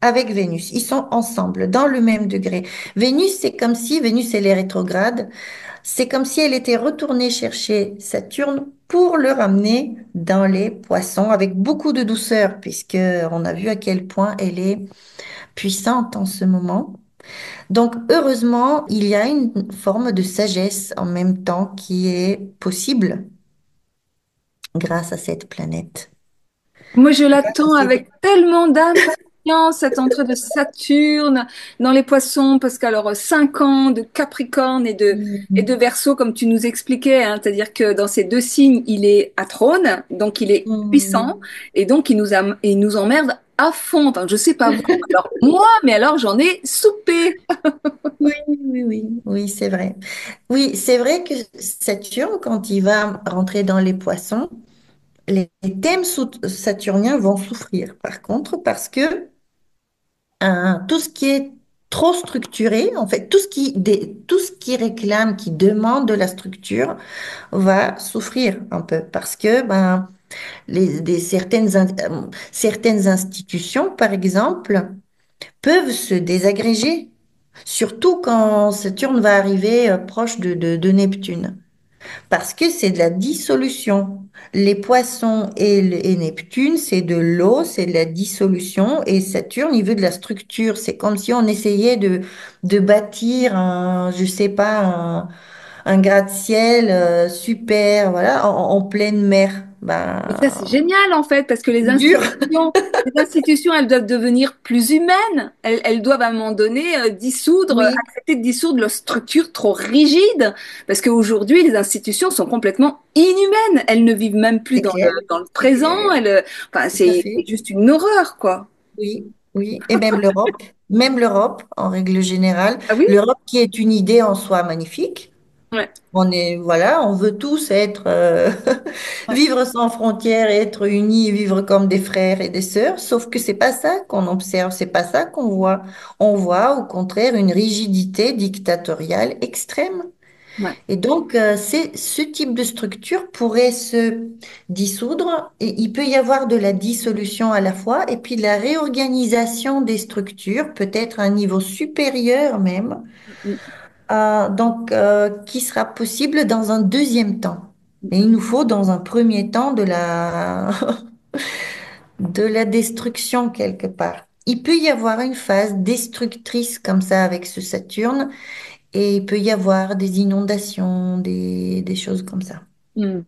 Avec Vénus, ils sont ensemble, dans le même degré. Vénus, c'est comme si, Vénus, elle est rétrograde, c'est comme si elle était retournée chercher Saturne pour le ramener dans les poissons avec beaucoup de douceur, puisque on a vu à quel point elle est puissante en ce moment. Donc, heureusement, il y a une forme de sagesse en même temps qui est possible grâce à cette planète. Moi, je Grâce à l'attends cette... avec tellement d'impatience, cette entrée de Saturne dans les poissons, parce qu'alors 5 ans de Capricorne et de Mhm. Verseau, comme tu nous expliquais, hein, c'est-à-dire que dans ces deux signes, il est à trône, donc il est puissant, Mhm. et donc il nous emmerde à fond. Enfin, je sais pas vous, alors moi, mais alors j'en ai soupé. Oui, oui, oui, oui, c'est vrai. Oui, c'est vrai que Saturne, quand il va rentrer dans les poissons, les thèmes saturniens vont souffrir. Par contre, parce que tout ce qui est trop structuré, en fait, tout ce qui réclame, qui demande de la structure, va souffrir un peu. Parce que ben, certaines institutions, par exemple, peuvent se désagréger. Surtout quand Saturne va arriver proche de Neptune. Parce que c'est de la dissolution. Les poissons et Neptune, c'est de l'eau, c'est de la dissolution. Et Saturne, il veut de la structure. C'est comme si on essayait de bâtir je sais pas, un gratte-ciel super, voilà, en pleine mer. Et ça, c'est Ben, génial en fait, parce que dur. les institutions, elles doivent devenir plus humaines. Elles doivent à un moment donné Oui, accepter de dissoudre leur structure trop rigide, parce qu'aujourd'hui, les institutions sont complètement inhumaines. Elles ne vivent même plus c'est clair, dans le c'est présent. clair, Enfin, tout à c'est fait. juste une horreur, quoi. Oui, oui. Et même l'Europe, en règle générale, Ah oui? l'Europe qui est une idée en soi magnifique. Ouais, Voilà, on veut tous être, ouais. vivre sans frontières, être unis, vivre comme des frères et des sœurs. Sauf que c'est pas ça qu'on observe, c'est pas ça qu'on voit. On voit au contraire une rigidité dictatoriale extrême. Ouais. Et donc, ce type de structure pourrait se dissoudre et il peut y avoir de la dissolution à la fois et puis de la réorganisation des structures, peut-être à un niveau supérieur même, Mm, qui sera possible dans un deuxième temps. mm, Et il nous faut dans un premier temps de la destruction quelque part. Il peut y avoir une phase destructrice comme ça avec ce Saturne et il peut y avoir des inondations, des choses comme ça. mm.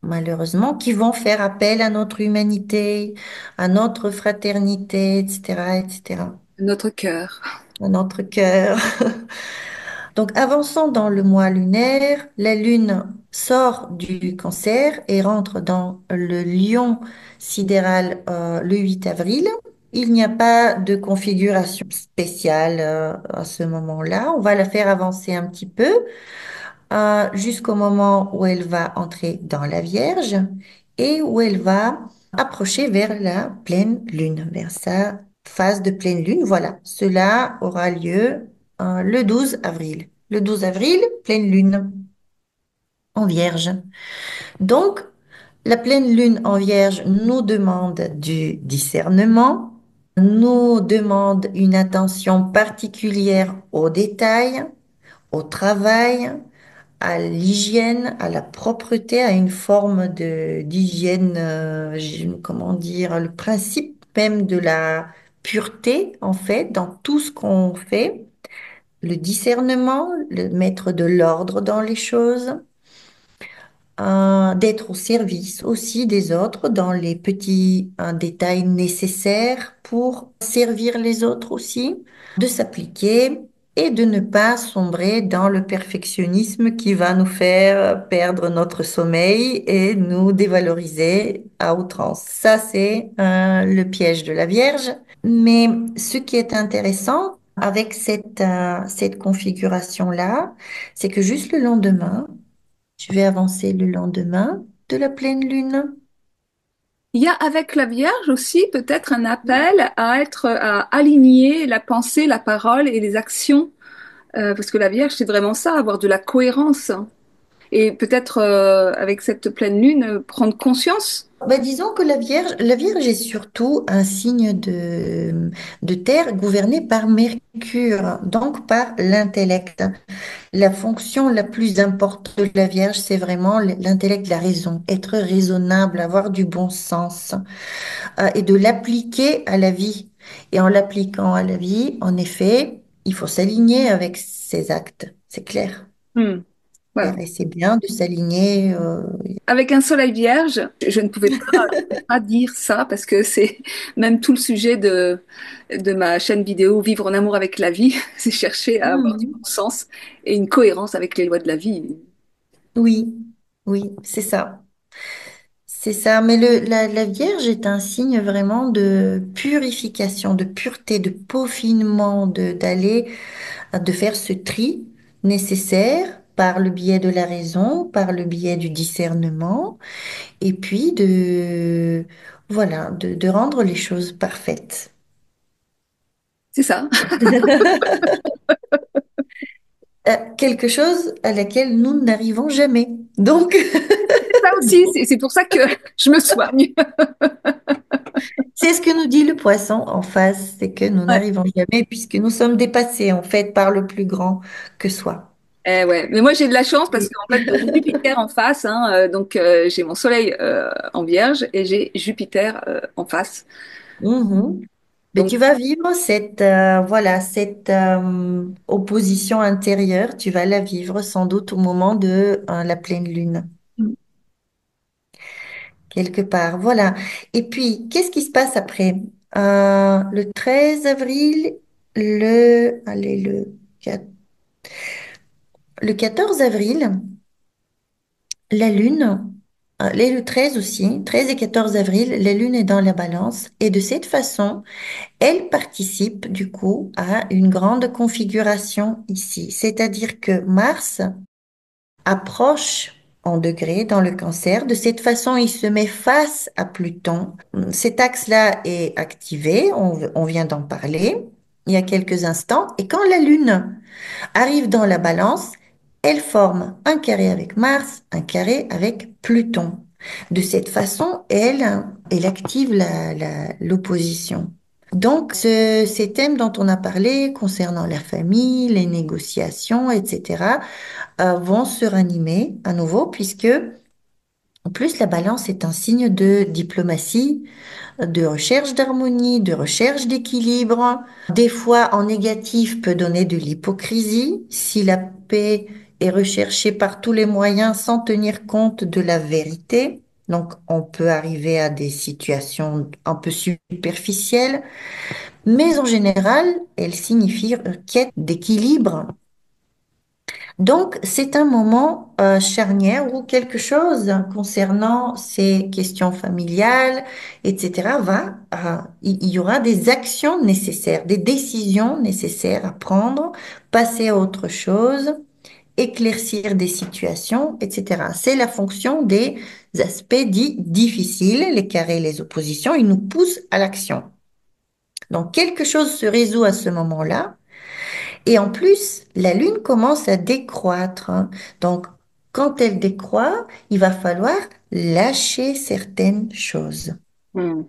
Malheureusement, qui vont faire appel à notre humanité, à notre fraternité, etc., etc., Notre cœur. à notre cœur. Donc, avançons dans le mois lunaire, la Lune sort du Cancer et rentre dans le Lion sidéral le 8 avril. Il n'y a pas de configuration spéciale à ce moment-là. On va la faire avancer un petit peu jusqu'au moment où elle va entrer dans la Vierge et où elle va approcher vers la pleine Lune, vers sa phase de pleine Lune. Voilà, cela aura lieu le 12 avril. Le 12 avril, pleine Lune en Vierge. Donc, la pleine Lune en Vierge nous demande du discernement, nous demande une attention particulière aux détails, au travail, à l'hygiène, à la propreté, à une forme de d'hygiène, comment dire, le principe même de la pureté, en fait, dans tout ce qu'on fait, le discernement, le mettre de l'ordre dans les choses, d'être au service aussi des autres dans les petits détails nécessaires pour servir les autres aussi, de s'appliquer et de ne pas sombrer dans le perfectionnisme qui va nous faire perdre notre sommeil et nous dévaloriser à outrance. Ça, c'est le piège de la Vierge. Mais ce qui est intéressant avec cette configuration-là, c'est que juste le lendemain, je vais avancer le lendemain de la pleine lune. Il y a avec la Vierge aussi peut-être un appel à aligner la pensée, la parole et les actions. Parce que la Vierge, c'est vraiment ça, avoir de la cohérence. Et peut-être avec cette pleine lune, prendre conscience. Ben, disons que la Vierge est surtout un signe de terre gouverné par Mercure, donc par l'intellect. La fonction la plus importante de la Vierge, c'est vraiment l'intellect, la raison, être raisonnable, avoir du bon sens, et de l'appliquer à la vie. Et en l'appliquant à la vie, en effet, il faut s'aligner avec ses actes, c'est clair. Hmm. Voilà. Et c'est bien de s'aligner. Avec un soleil vierge, je ne pouvais pas dire ça parce que c'est même tout le sujet de ma chaîne vidéo Vivre en amour avec la vie, c'est chercher à avoir du bon Mhm. sens et une cohérence avec les lois de la vie. Oui, oui, c'est ça. C'est ça. Mais la Vierge est un signe vraiment de purification, de pureté, de peaufinement, de faire ce tri nécessaire par le biais de la raison, par le biais du discernement, et puis voilà, de rendre les choses parfaites. C'est ça. Quelque chose à laquelle nous n'arrivons jamais. Donc, C'est ça aussi, c'est pour ça que je me soigne. c'est ce que nous dit le poisson en face, c'est que nous Ouais. n'arrivons jamais puisque nous sommes dépassés en fait par le plus grand que soi. Ouais. Mais moi j'ai de la chance parce Et- qu'en fait j'ai Jupiter en face, hein, donc j'ai mon Soleil en Vierge et j'ai Jupiter en face. Mhm. Mais Donc tu vas vivre voilà, cette opposition intérieure, tu vas la vivre sans doute au moment de la pleine lune, quelque part. Voilà. Et puis, qu'est-ce qui se passe après? Le 13 avril, allez, le 14 avril, la lune, et le 13 aussi, 13 et 14 avril, la lune est dans la balance. Et de cette façon, elle participe du coup à une grande configuration ici, c'est-à-dire que Mars approche en degrés dans le Cancer. De cette façon, il se met face à Pluton. Cet axe-là est activé, on vient d'en parler il y a quelques instants. Et quand la Lune arrive dans la Balance, elle forme un carré avec Mars, un carré avec Pluton. De cette façon, elle active l'opposition. Donc, ces thèmes dont on a parlé concernant la famille, les négociations, etc., vont se ranimer à nouveau, puisque en plus la balance est un signe de diplomatie, de recherche d'harmonie, de recherche d'équilibre. Des fois, en négatif, peut donner de l'hypocrisie si la paix est recherchée par tous les moyens sans tenir compte de la vérité. Donc, on peut arriver à des situations un peu superficielles, mais en général, elle signifie quête d'équilibre. Donc, c'est un moment charnière où quelque chose concernant ces questions familiales, etc., il y aura des actions nécessaires, des décisions nécessaires à prendre, passer à autre chose, éclaircir des situations, etc. C'est la fonction des aspects dits difficiles, les carrés, les oppositions, ils nous poussent à l'action. Donc, quelque chose se résout à ce moment-là. Et en plus, la Lune commence à décroître, hein. Donc, quand elle décroît, il va falloir lâcher certaines choses. hmm.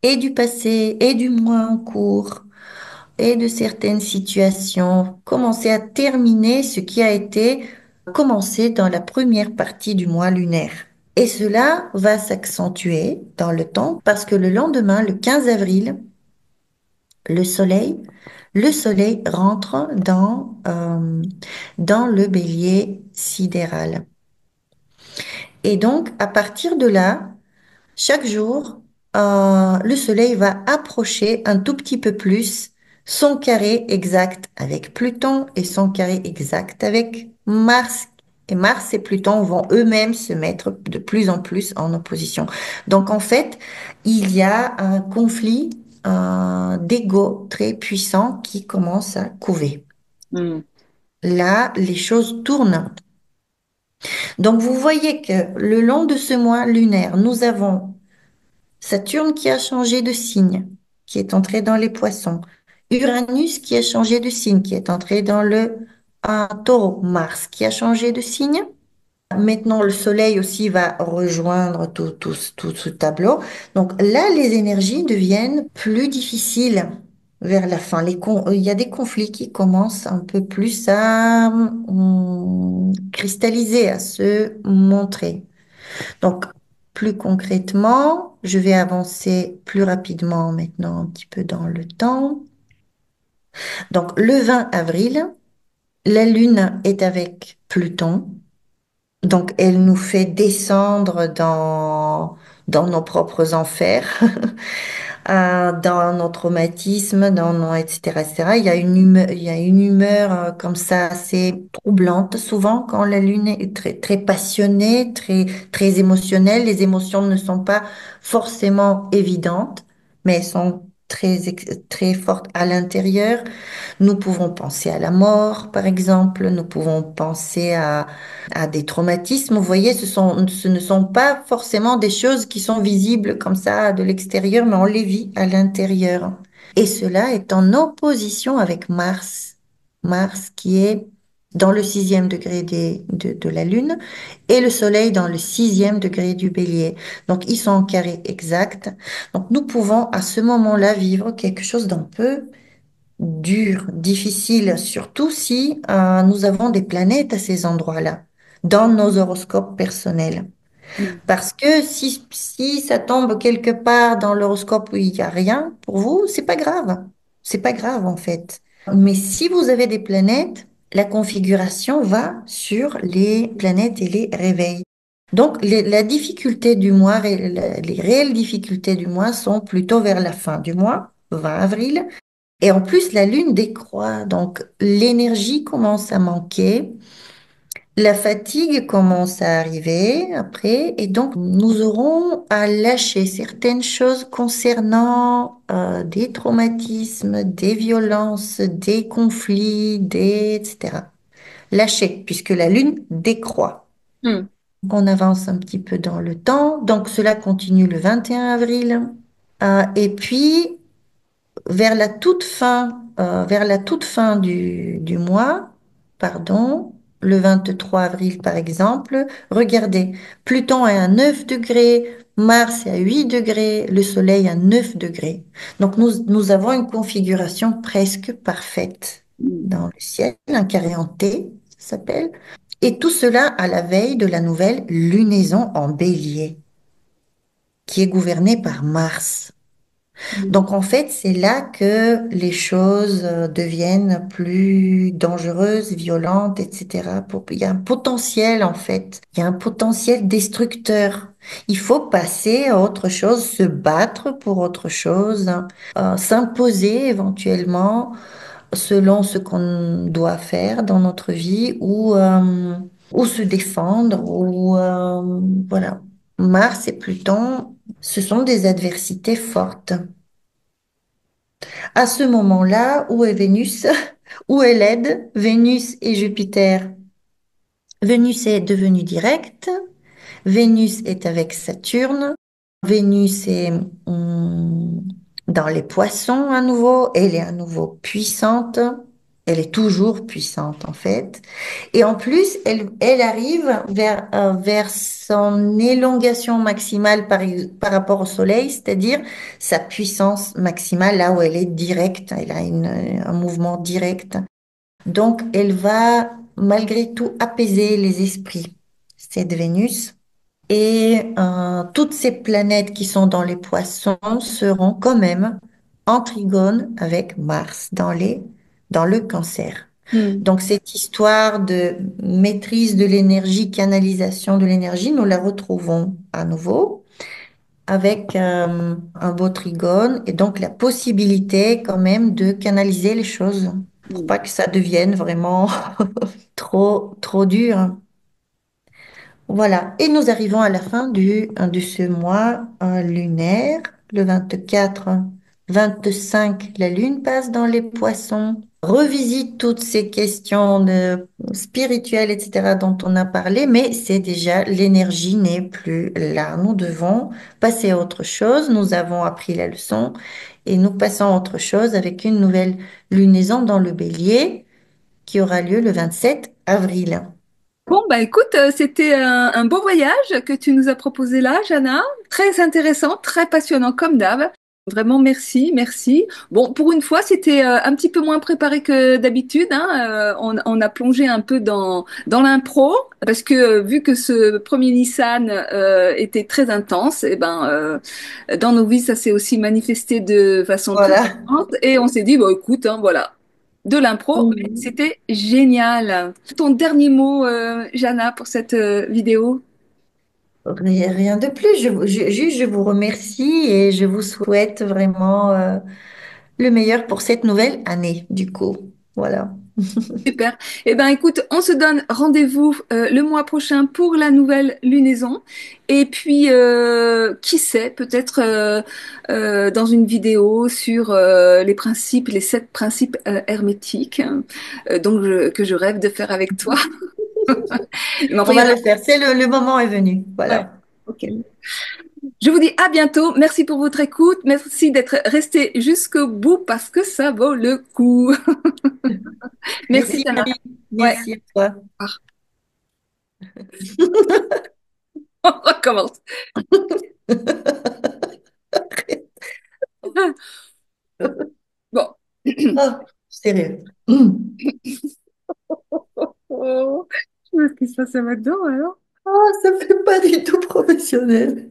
Et du passé, et du mois en cours, et de certaines situations. Commencer à terminer ce qui a été commencé dans la première partie du mois lunaire. Et cela va s'accentuer dans le temps parce que le lendemain, le 15 avril, le soleil, le soleil rentre dans le bélier sidéral. Et donc, à partir de là, chaque jour, le soleil va approcher un tout petit peu plus son carré exact avec Pluton et son carré exact avec Mars. Et Mars et Pluton vont eux-mêmes se mettre de plus en plus en opposition. Donc en fait, il y a un conflit d'ego très puissant qui commence à couver. Hmm. Là, les choses tournent. Donc vous voyez que le long de ce mois lunaire, nous avons Saturne qui a changé de signe, qui est entré dans les poissons. Uranus qui a changé de signe, qui est entré dans le taureau. Mars qui a changé de signe. Maintenant, le Soleil aussi va rejoindre tout ce tableau. Donc là, les énergies deviennent plus difficiles vers la fin. Il y a des conflits qui commencent un peu plus à cristalliser, à se montrer. Donc, plus concrètement, je vais avancer plus rapidement maintenant un petit peu dans le temps. Donc, le 20 avril, la Lune est avec Pluton. Donc, elle nous fait descendre dans nos propres enfers, dans nos traumatismes, etc., etc. Il y a une humeur comme ça assez troublante souvent quand la Lune est très, très passionnée, très, très émotionnelle. Les émotions ne sont pas forcément évidentes, mais elles sont très fortes à l'intérieur. Nous pouvons penser à la mort, par exemple. Nous pouvons penser à des traumatismes. Vous voyez, ce ne sont pas forcément des choses qui sont visibles comme ça de l'extérieur, mais on les vit à l'intérieur. Et cela est en opposition avec Mars. Mars qui est dans le 6e degré de la Lune et le Soleil dans le 6e degré du Bélier. Donc, ils sont en carré exact. Donc, nous pouvons à ce moment-là vivre quelque chose d'un peu dur, difficile, surtout si nous avons des planètes à ces endroits-là, dans nos horoscopes personnels. Mm. Parce que si ça tombe quelque part dans l'horoscope où il n'y a rien, pour vous, c'est pas grave. C'est pas grave en fait. Mais si vous avez des planètes, la configuration va sur les planètes et les réveils. Donc, la difficulté du mois, les réelles difficultés du mois sont plutôt vers la fin du mois, 20 avril, et en plus, la lune décroît, donc l'énergie commence à manquer, la fatigue commence à arriver après, et donc nous aurons à lâcher certaines choses concernant des traumatismes, des violences, des conflits, etc. Lâcher, puisque la lune décroît. Mm. On avance un petit peu dans le temps, donc cela continue le 21 avril. Et puis, vers la toute fin du mois, pardon, le 23 avril par exemple, regardez, Pluton est à 9 degrés, Mars est à 8 degrés, le Soleil à 9 degrés. Donc nous avons une configuration presque parfaite Mm. dans le ciel, un carré en T, ça s'appelle. Et tout cela à la veille de la nouvelle lunaison en Bélier, qui est gouvernée par Mars. Mm. Donc en fait, c'est là que les choses deviennent plus dangereuses, violentes, etc. Il y a un potentiel en fait, il y a un potentiel destructeur. Il faut passer à autre chose, se battre pour autre chose, s'imposer éventuellement selon ce qu'on doit faire dans notre vie ou se défendre ou voilà. Mars et Pluton, ce sont des adversités fortes. À ce moment-là, où est Vénus? Où est l'aide? Vénus et Jupiter. Vénus est devenue directe. Vénus est avec Saturne. Vénus est dans les poissons à nouveau. Elle est à nouveau puissante. Elle est toujours puissante en fait. Et en plus, elle arrive vers son élongation maximale par rapport au Soleil, c'est-à-dire sa puissance maximale là où elle est directe. Elle a un mouvement direct. Donc, elle va malgré tout apaiser les esprits, cette Vénus. Et toutes ces planètes qui sont dans les poissons seront quand même en trigone avec Mars dans le cancer. Mm. Donc cette histoire de maîtrise de l'énergie, canalisation de l'énergie, nous la retrouvons à nouveau avec un beau trigone et donc la possibilité quand même de canaliser les choses pour Mm. pas que ça devienne vraiment trop dur. Voilà, et nous arrivons à la fin de ce mois lunaire, le 24, 25, la lune passe dans les poissons, revisite toutes ces questions spirituelles, etc., dont on a parlé, mais c'est déjà, l'énergie n'est plus là. Nous devons passer à autre chose, nous avons appris la leçon et nous passons à autre chose avec une nouvelle lunaison dans le bélier qui aura lieu le 27 avril. Bon, bah écoute, c'était un beau voyage que tu nous as proposé là, Jana. Très intéressant, très passionnant comme d'hab. Vraiment, merci, merci. Bon, pour une fois, c'était un petit peu moins préparé que d'habitude, hein. On a plongé un peu dans l'impro parce que vu que ce premier Nissan était très intense, et ben dans nos vies, ça s'est aussi manifesté de façon très Voilà. intense. Et on s'est dit, bon, écoute, hein, voilà. de l'impro. Oui. C'était génial. Ton dernier mot, Jana, pour cette vidéo? Rien de plus. Juste, je vous remercie et je vous souhaite vraiment le meilleur pour cette nouvelle année, du coup. Voilà. Super. Eh ben, écoute, on se donne rendez-vous le mois prochain pour la nouvelle lunaison. Et puis, qui sait, peut-être dans une vidéo sur les principes, les 7 principes hermétiques, que je rêve de faire avec toi. Mais enfin, On il y en va a. le faire. Le moment est venu. Ouais. Voilà. Ok. Je vous dis à bientôt. Merci pour votre écoute. Merci d'être resté jusqu'au bout parce que ça vaut le coup. Merci, Merci, Jana. Marie. Ouais. Merci à toi. On recommence. Bon. Oh, sérieux. Oh, qu'est-ce qui se passe là-dedans alors? Oh, ça fait pas du tout professionnel.